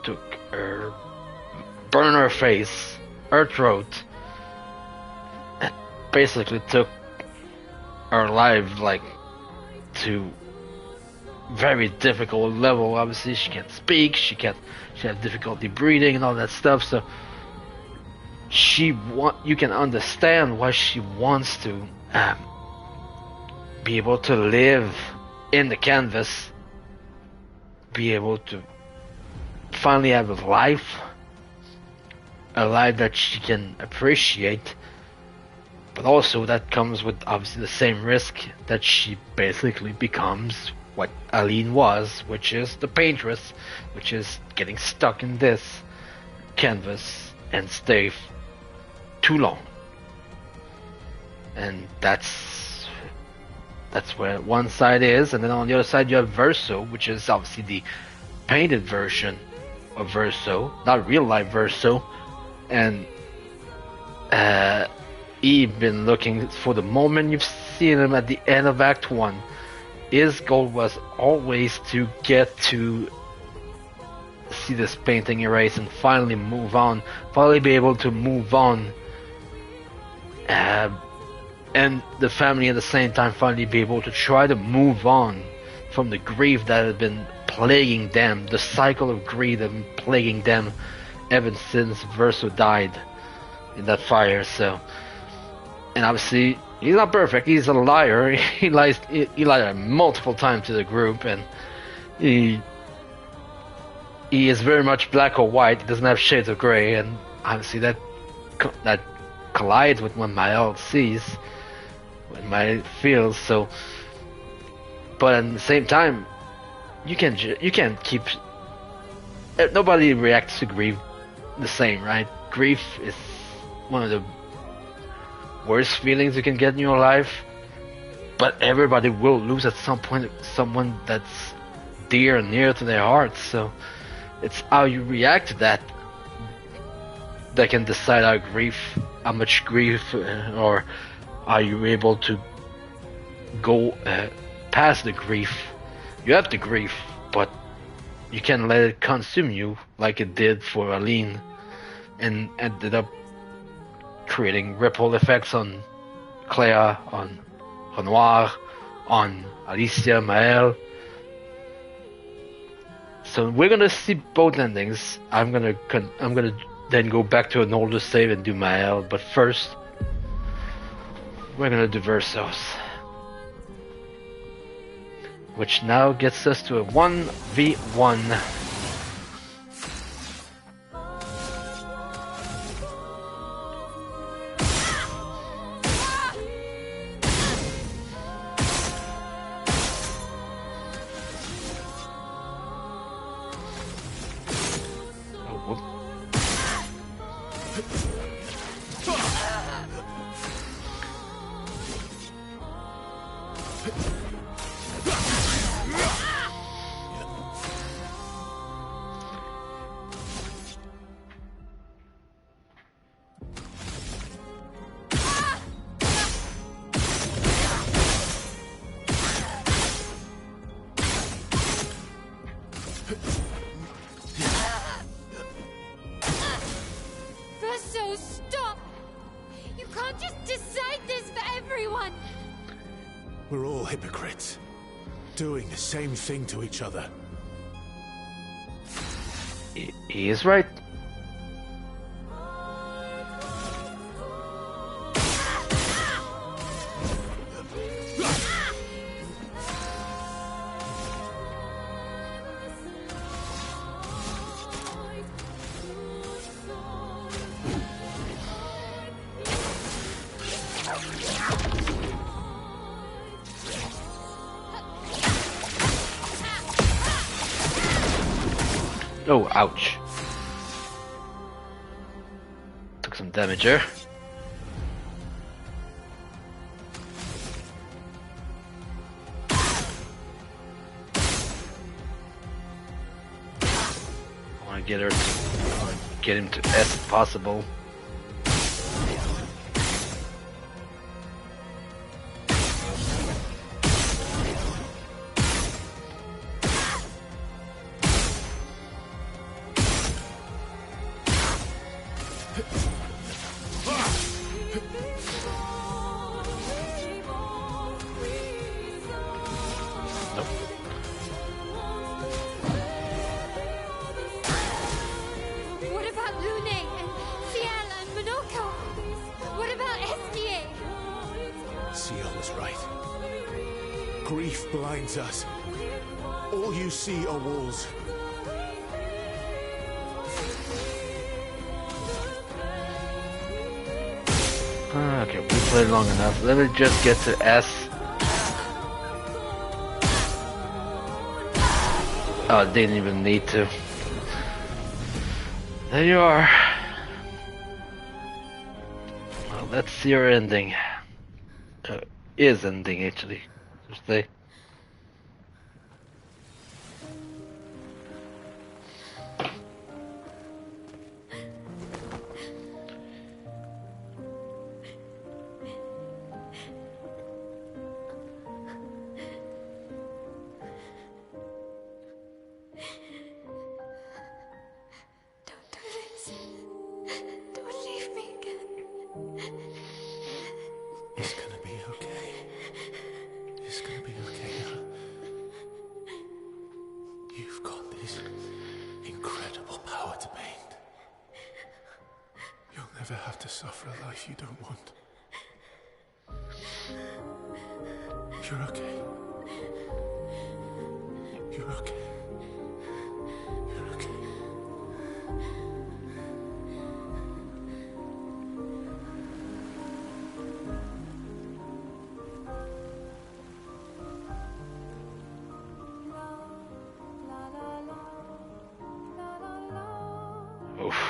took her, burned her face, her throat, and basically took her life, like, to very difficult level. Obviously, she can't speak, she has difficulty breathing and all that stuff, so you can understand why she wants to be able to live in the canvas, be able to finally have a life that she can appreciate, but also that comes with obviously the same risk that she basically becomes what Aline was, which is the paintress, which is getting stuck in this canvas and stay too long. And that's where one side is, and then on the other side you have Verso, which is obviously the painted version of Verso, not real life Verso, and Eve been looking for the moment you've seen him at the end of Act 1. His goal was always to get to see this painting erase and finally move on, finally be able to move on, and the family at the same time finally be able to try to move on from the grief that had been plaguing them, the cycle of grief that had been plaguing them ever since Verso died in that fire. So, and obviously he's not perfect, he's a liar. He lied multiple times to the group, and he is very much black or white, he doesn't have shades of gray, and obviously that collides with what Mael sees, what Mael feels. So, but at the same time, you can't keep. Nobody reacts to grief the same, right? Grief is one of the worst feelings you can get in your life, but everybody will lose at some point someone that's dear and near to their hearts. So it's how you react to that can decide how much grief, or are you able to go past the grief. You have the grief, but you can't let it consume you like it did for Aline, and ended up creating ripple effects on Claire, on Renoir, on Alicia, Mael. So we're gonna see both endings. I'm gonna then go back to an older save and do Mael, but first we're gonna do Versos, which now gets us to a 1v1. Verso, stop! You can't just decide this for everyone! We're all hypocrites, doing the same thing to each other. He is right. Oh, ouch. Took some damage there. I want to get her to get him to S if possible. What about Lune and Ciel and Monoko? What about Estie? Ciel was right. Grief blinds us. All you see are walls. Okay, we played long enough. Let me just get to S. Oh, I didn't even need to. There you are. Well, let's see your ending. Is ending actually. Just say. Don't do this. Don't leave me again. It's gonna be okay. It's gonna be okay, huh? You've got this incredible power to paint. You'll never have to suffer a life you don't want. You're okay. You're okay. You're okay. Oof.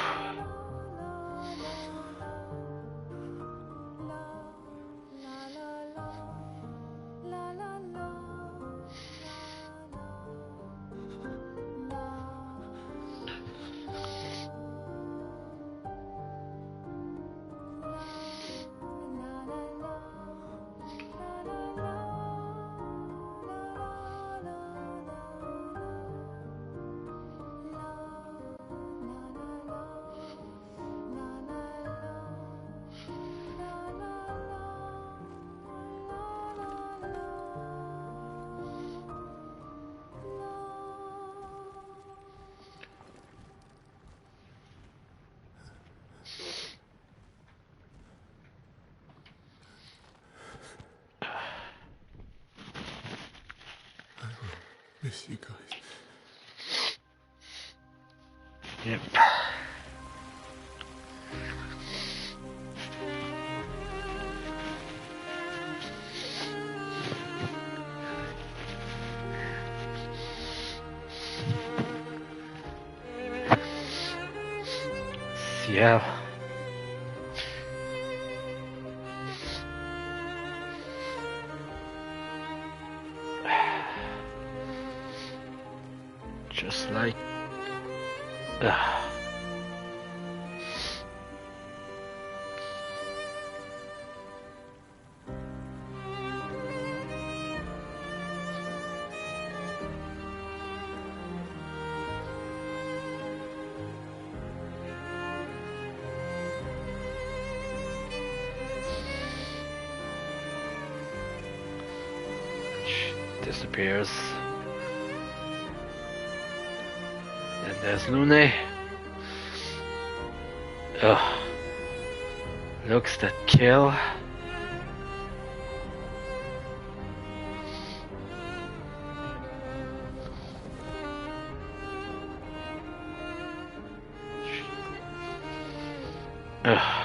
Miss you guys. Yep. Yeah. Just like disappears. And there's Lune. Ugh. Looks that kill. Ugh.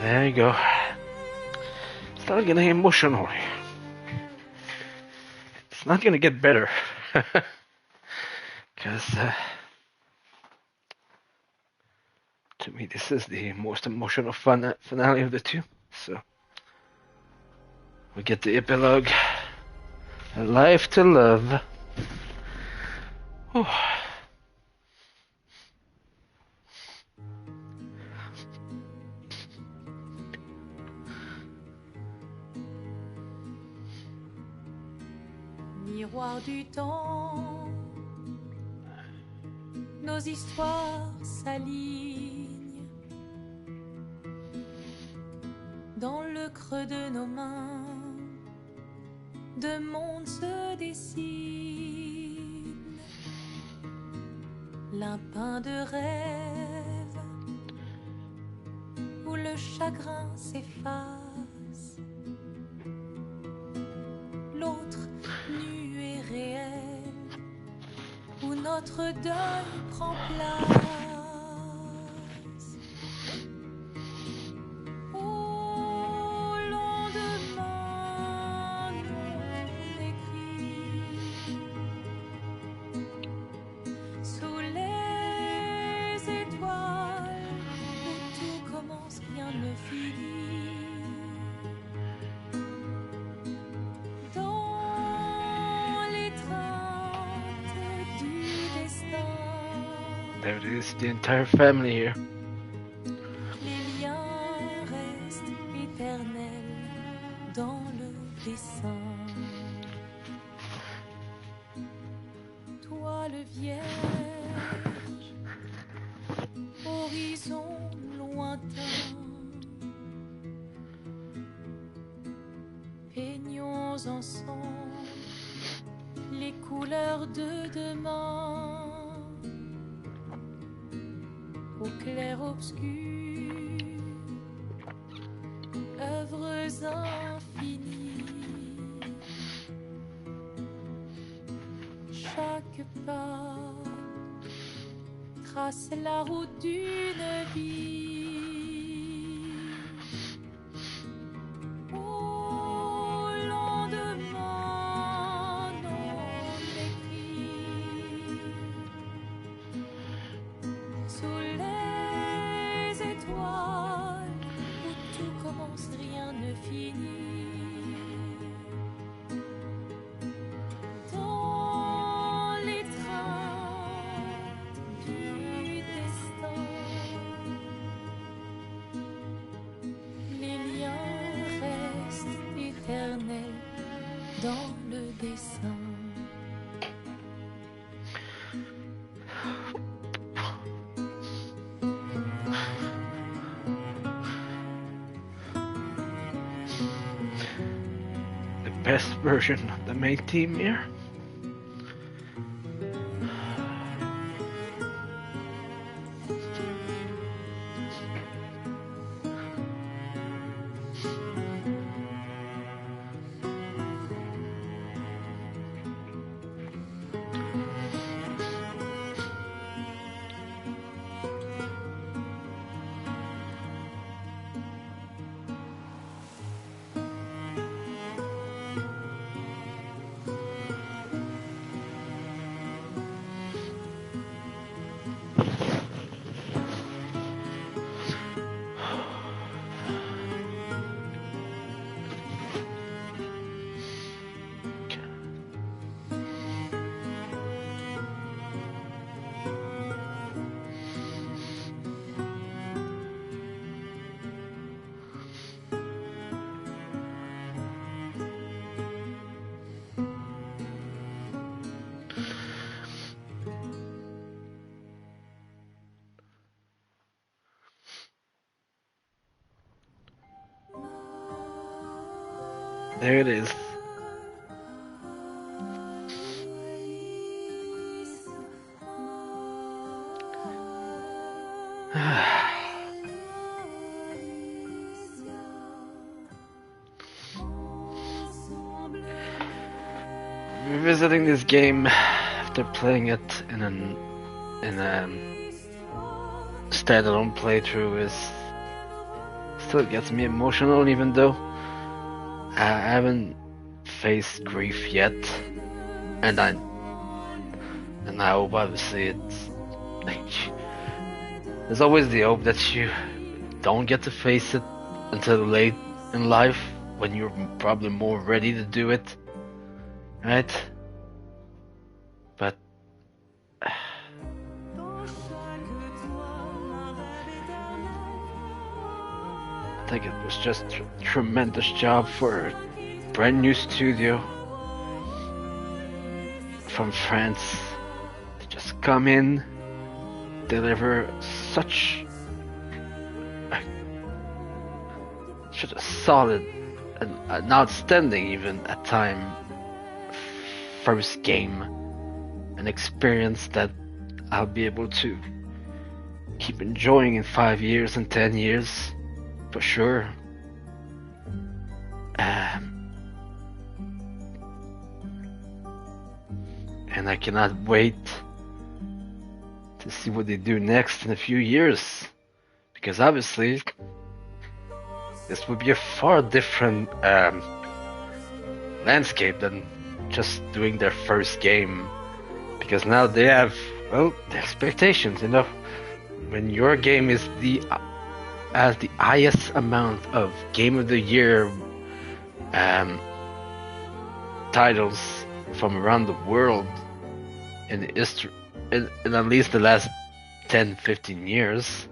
There you go. Start getting emotional. It's not gonna get better. Because to me this is the most emotional finale of the two. So we get the epilogue. A life to love. Whew. Miroir du temps, nos histoires s'alignent. Dans le creux de nos mains, deux mondes se dessinent. L'un peint de rêve, où le chagrin s'efface. L'autre nu et réel, où notre deuil prend place. Au lendemain non écrit, sous les étoiles, où tout commence, rien ne finit. There it is, the entire family here. Les liens restent éternels dans le dessin. Toi le vierge, horizon lointain. Peignons ensemble les couleurs de demain. Au clair-obscur, œuvres infinies. Chaque pas trace la route d'une vie. Au lendemain non écrit, sous les étoiles, où tout commence, rien ne finit. Dans l'étreinte du destin, les liens restent éternels dans le dessin. Best version of the main team here. There it is. Revisiting this game after playing it in a standalone playthrough is still gets me emotional, even though I haven't faced grief yet, and I hope, obviously, it's like there's always the hope that you don't get to face it until late in life when you're probably more ready to do it, right? But I think it was just a tremendous job for a brand new studio from France to just come in, deliver such a solid and an outstanding, even at time, first game, an experience that I'll be able to keep enjoying in 5 years and 10 years. For sure. And I cannot wait to see what they do next in a few years, because obviously this would be a far different landscape than just doing their first game, because now they have, well, the expectations, you know. When your game is has the highest amount of Game of the Year titles from around the world in history, in at least the last 10-15 years,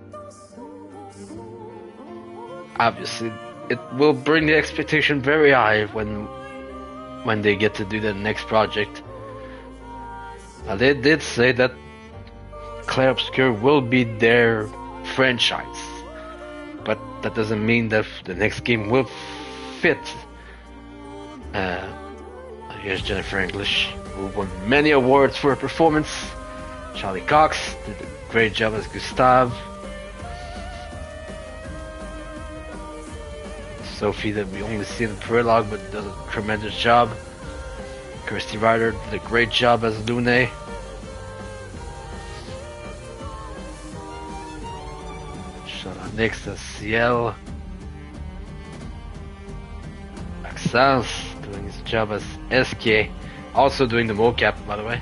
obviously it will bring the expectation very high when they get to do the next project. Now, they did say that Clair Obscur will be their franchise, but that doesn't mean that the next game will fit. Here's Jennifer English, who won many awards for her performance. Charlie Cox did a great job as Gustave. Sophie, that we only see in the prologue, but does a tremendous job. Kirsty Ryder did a great job as Lune. Next is Ciel. Maxence doing his job as SK, also doing the mocap, by the way.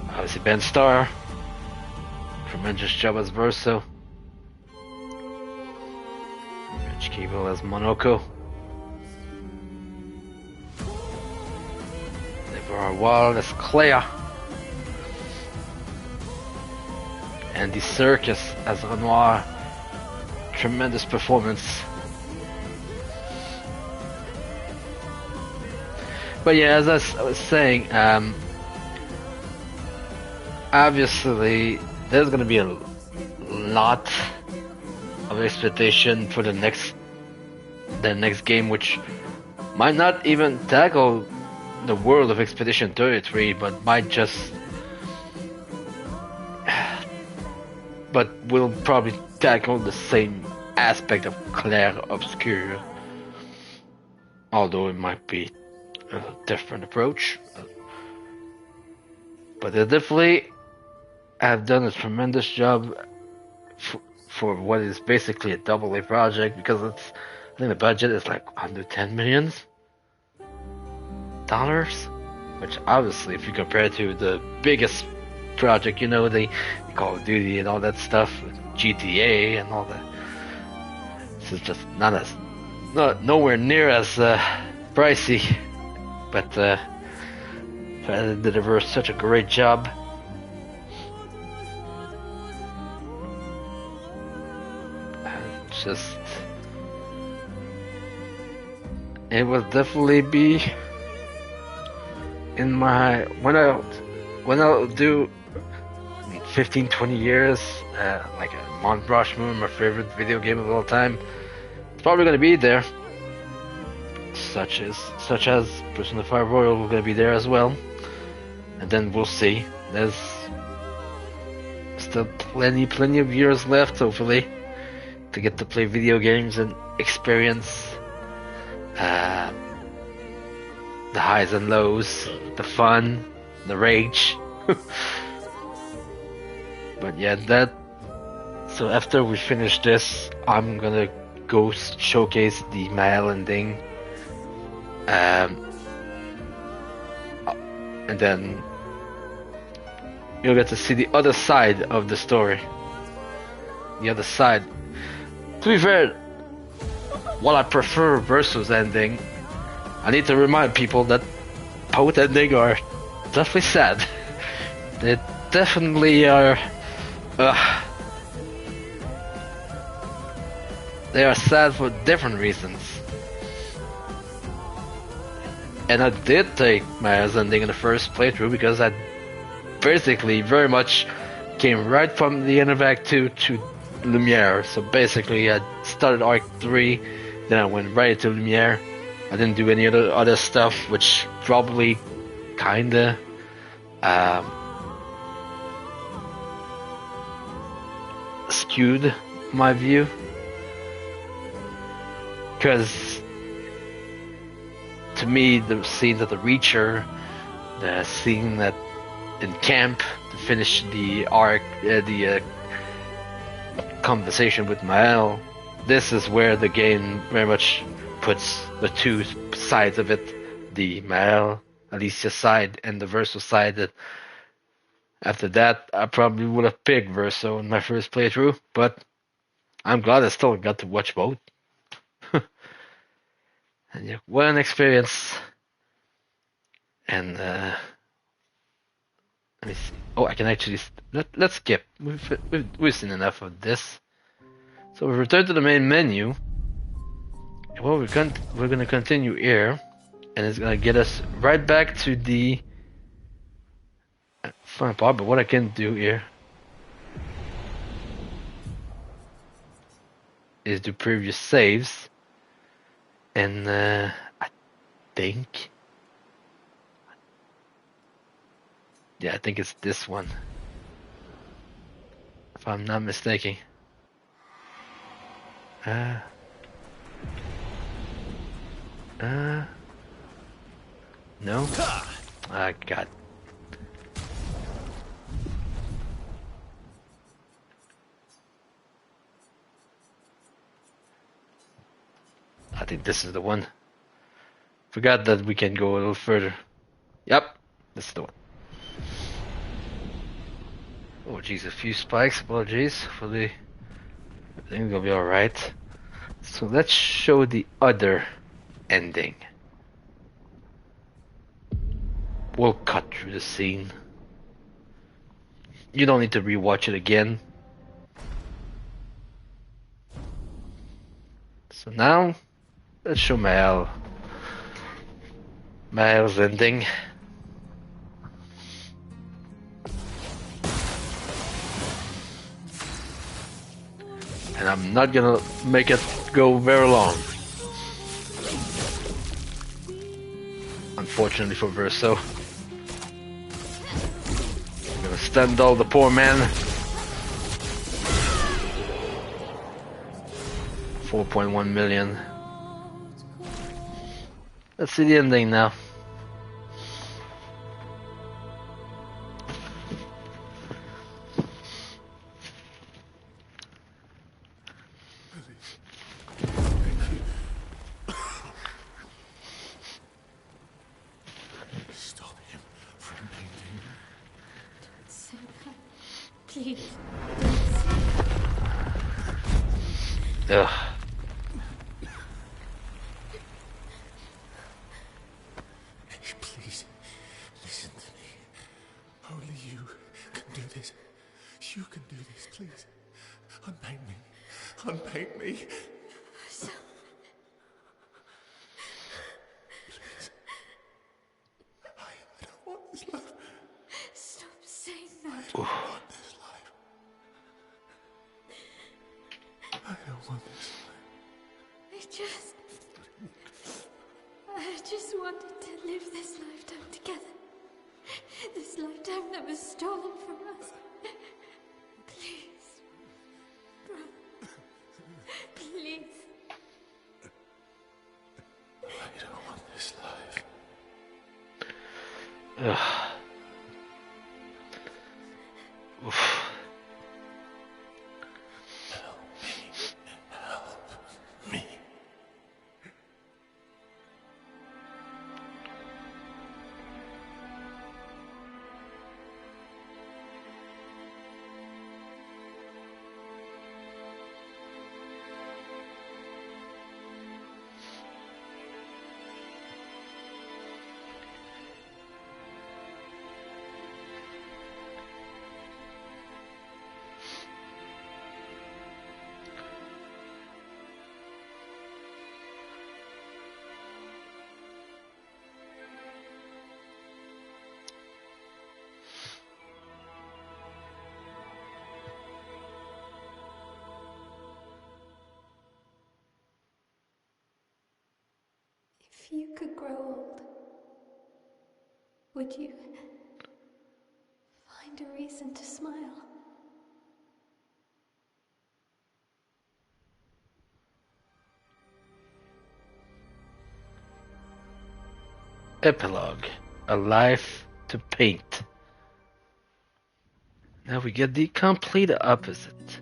Obviously Ben Starr, tremendous job as Verso. Rich Keeble as Monoko. Deborah Wall as Clea. Andy Serkis as Renoir. Tremendous performance. But yeah, as I was saying, obviously there's gonna be a lot of expectation for the next game, which might not even tackle the world of Expedition 33, but might just, but will probably tackle the same aspect of Clair Obscur, although it might be a different approach. But they definitely have done a tremendous job for what is basically a AA project, because I think the budget is like under $10 million, which obviously, if you compare it to the biggest project, you know, the Call of Duty and all that stuff, GTA and all that, this is just nowhere near as pricey, but they deliver such a great job. Just, it will definitely be in my, when I'll do 15-20 years, like a Mount Rushmore, my favorite video game of all time, it's probably going to be there. Such as Persona 5 Royal will going to be there as well, and then we'll see. There's still plenty of years left, hopefully, to get to play video games and experience the highs and lows, the fun, the rage. But yeah, so after we finish this, I'm gonna go showcase the Mael ending, and then you'll get to see the other side of the story. The other side. To be fair, while I prefer Verso's ending, I need to remind people that both endings are definitely sad. They definitely are. They are sad for different reasons. And I did take Maya's ending in the first playthrough because I basically very much came right from the end of Act 2 to Lumiere. So basically I started Arc 3, then I went right into Lumiere. I didn't do any other stuff, which probably kinda skewed my view. Because to me, the scenes at the Reacher, the scene that in camp to finish the arc, the conversation with Mael, this is where the game very much puts the two sides of it, the Mael, Alicia side and the Verso side. That after that, I probably would have picked Verso in my first playthrough, but I'm glad I still got to watch both. And yeah, what an experience. And let me see. Oh, I can actually let's skip. We've seen enough of this. So we return to the main menu. Well, we're gonna continue here, and it's gonna get us right back to the fun part. But what I can do here is do previous saves, and I think. Yeah, I think it's this one. If I'm not mistaken. No? Ah, God. I think this is the one. Forgot that we can go a little further. Yep, this is the one. Oh jeez, a few spikes, apologies for the... I think it'll be alright. So let's show the other ending. We'll cut through the scene. You don't need to rewatch it again. So now, let's show Mael's ending. And I'm not gonna make it go very long. Unfortunately for Verso. I'm gonna stand all the poor man. 4.1 million. Let's see the ending now. Please. Ugh. Please, listen to me. Only you can do this. You can do this, please. Unpaint me. Unpaint me. Please. I don't want this life. Stop saying that. I don't want this life. I don't want this life. I just wanted to live this lifetime together. This lifetime that was stolen from us. Please. Brother. Please. I don't want this life. Ugh. Oof. If you could grow old, would you find a reason to smile? Epilogue. A life to paint. Now we get the complete opposite.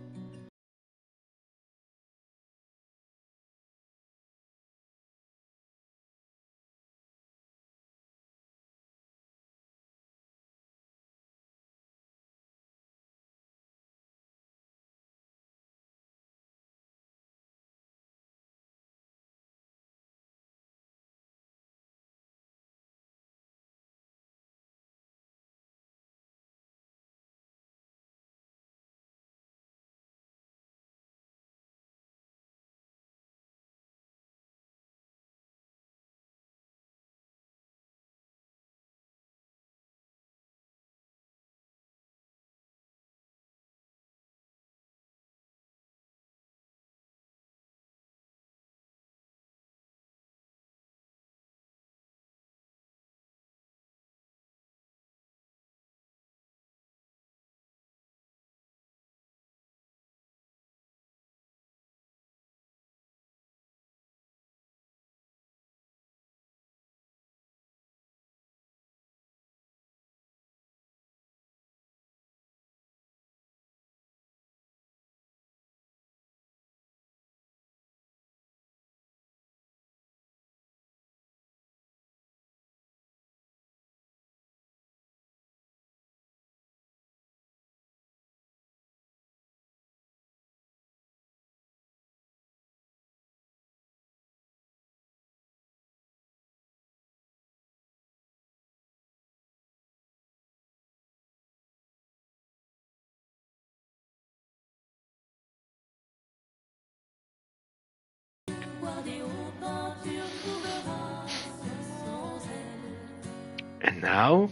And now,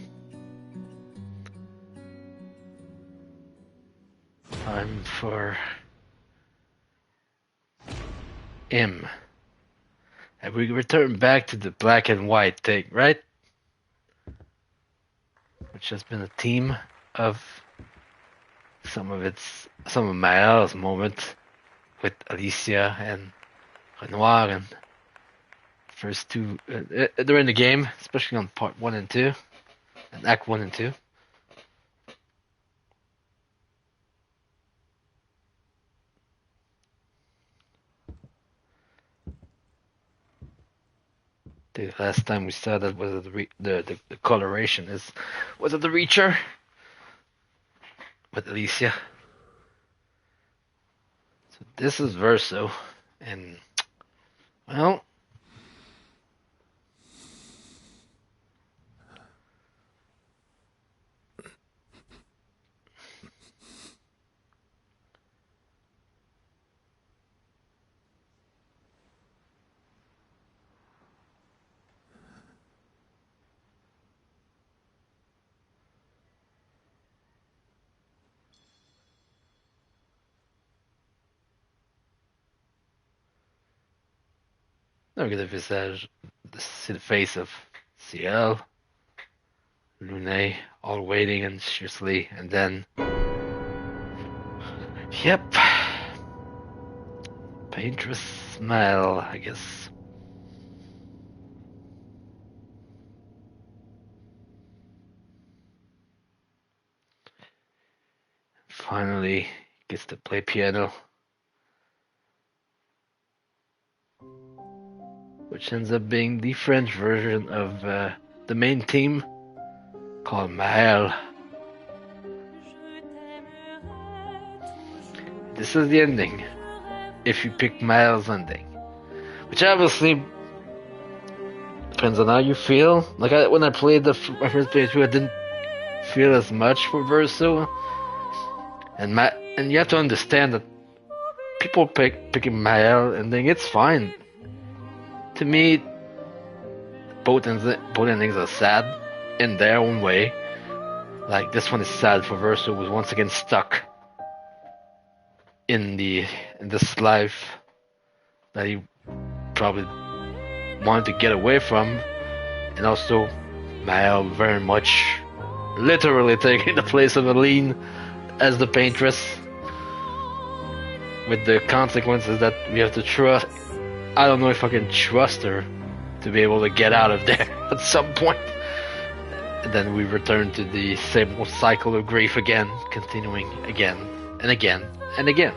time for M. And we return back to the black and white thing, right? Which has been a theme of some of Mael's moments with Alicia and Renoir and first two during the game, especially on part 1 and 2, and Act 1 and 2. The last time we saw that was the coloration was it the Reacher with Alicia. So this is Verso, and well. Look at the see the face of Ciel, Lune, all waiting anxiously, and then, yep, Painter's smile, I guess. Finally, gets to play piano. Which ends up being the French version of the main theme called Maël. This is the ending, if you pick Maël's ending. Which obviously depends on how you feel. Like when I played my first playthrough, I didn't feel as much for Verso. And you have to understand that people picking Maël ending, it's fine. To me, both endings are sad in their own way. Like this one is sad for Verso, who was once again stuck in this life that he probably wanted to get away from, and also Mal very much literally taking the place of Aline as the paintress, with the consequences that we have to trust. I don't know if I can trust her to be able to get out of there at some point. And then we return to the same old cycle of grief again, continuing again and again and again.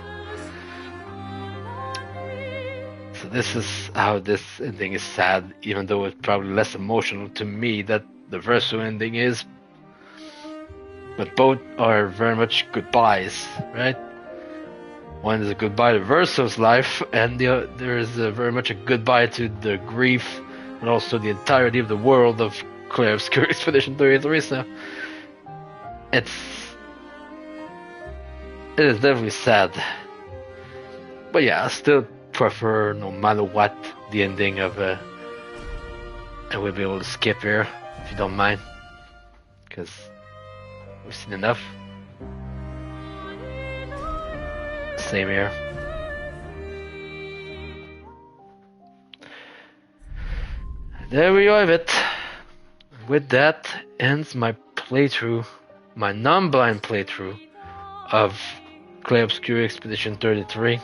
So this is how this ending is sad, even though it's probably less emotional to me that the Verso ending is. But both are very much goodbyes, right? One is a goodbye to Verso's life, and there is very much a goodbye to the grief, and also the entirety of the world of Clair Obscur Expedition 33. So it is definitely sad. But yeah, I still prefer, no matter what, the ending of and we'll be able to skip here, if you don't mind, because we've seen enough. Same here. There we have it. With that ends my playthrough, my non-blind playthrough of Clair Obscur Expedition 33,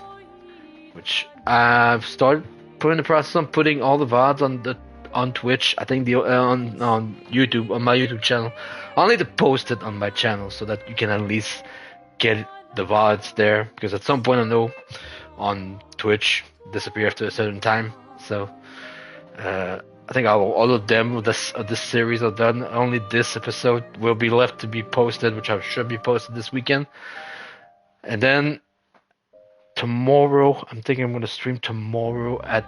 which I've started putting the process on putting all the VODs on Twitch. I think on YouTube, on my YouTube channel. I'll need to post it on my channel so that you can at least get the VODs there, because at some point I know on Twitch disappear after a certain time. So I think all of them of this series are done. Only this episode will be left to be posted, which I should be posted this weekend. And then tomorrow, I'm thinking I'm going to stream tomorrow at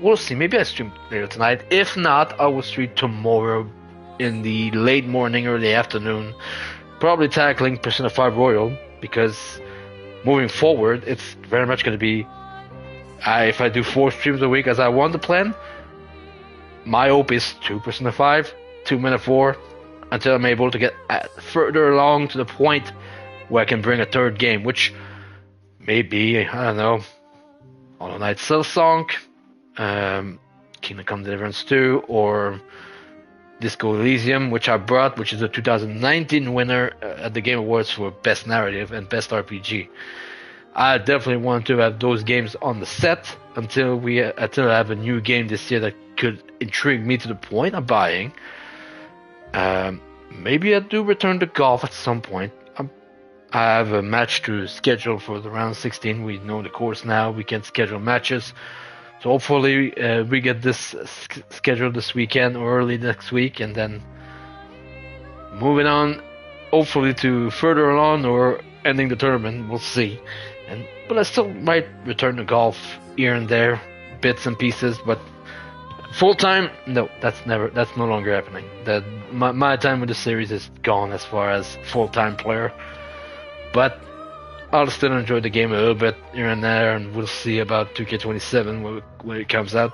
we'll see. Maybe I stream later tonight. If not, I will stream tomorrow in the late morning, early afternoon, probably tackling Persona 5 Royal, because moving forward, it's very much going to be, if I do 4 streams a week as I want to plan, my hope is 2 Persona 5, 2 Men of 4, until I'm able to get further along to the point where I can bring a third game, which may be, I don't know, Hollow Knight Silksong, Kingdom Come Deliverance 2, or Disco Elysium, which I brought, which is the 2019 winner at the Game Awards for Best Narrative and Best RPG. I definitely want to have those games on the set until I have a new game this year that could intrigue me to the point of buying. Maybe I do return to golf at some point. I have a match to schedule for the round 16. We know the course now. We can schedule matches. So hopefully we get this scheduled this weekend or early next week, and then moving on, hopefully to further along or ending the tournament. We'll see. But I still might return to golf here and there, bits and pieces. But full time, no, that's no longer happening. My time with the series is gone as far as full time player. But I'll still enjoy the game a little bit here and there, and we'll see about 2K27 when it comes out.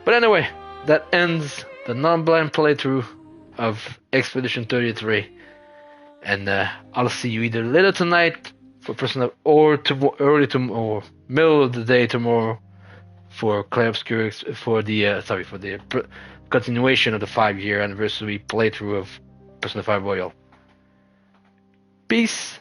But anyway, that ends the non-blind playthrough of Expedition 33. And I'll see you either later tonight for Persona, or early tomorrow, or middle of the day tomorrow for Clair Obscur, for the continuation of the 5-year anniversary playthrough of Persona 5 Royal. Peace.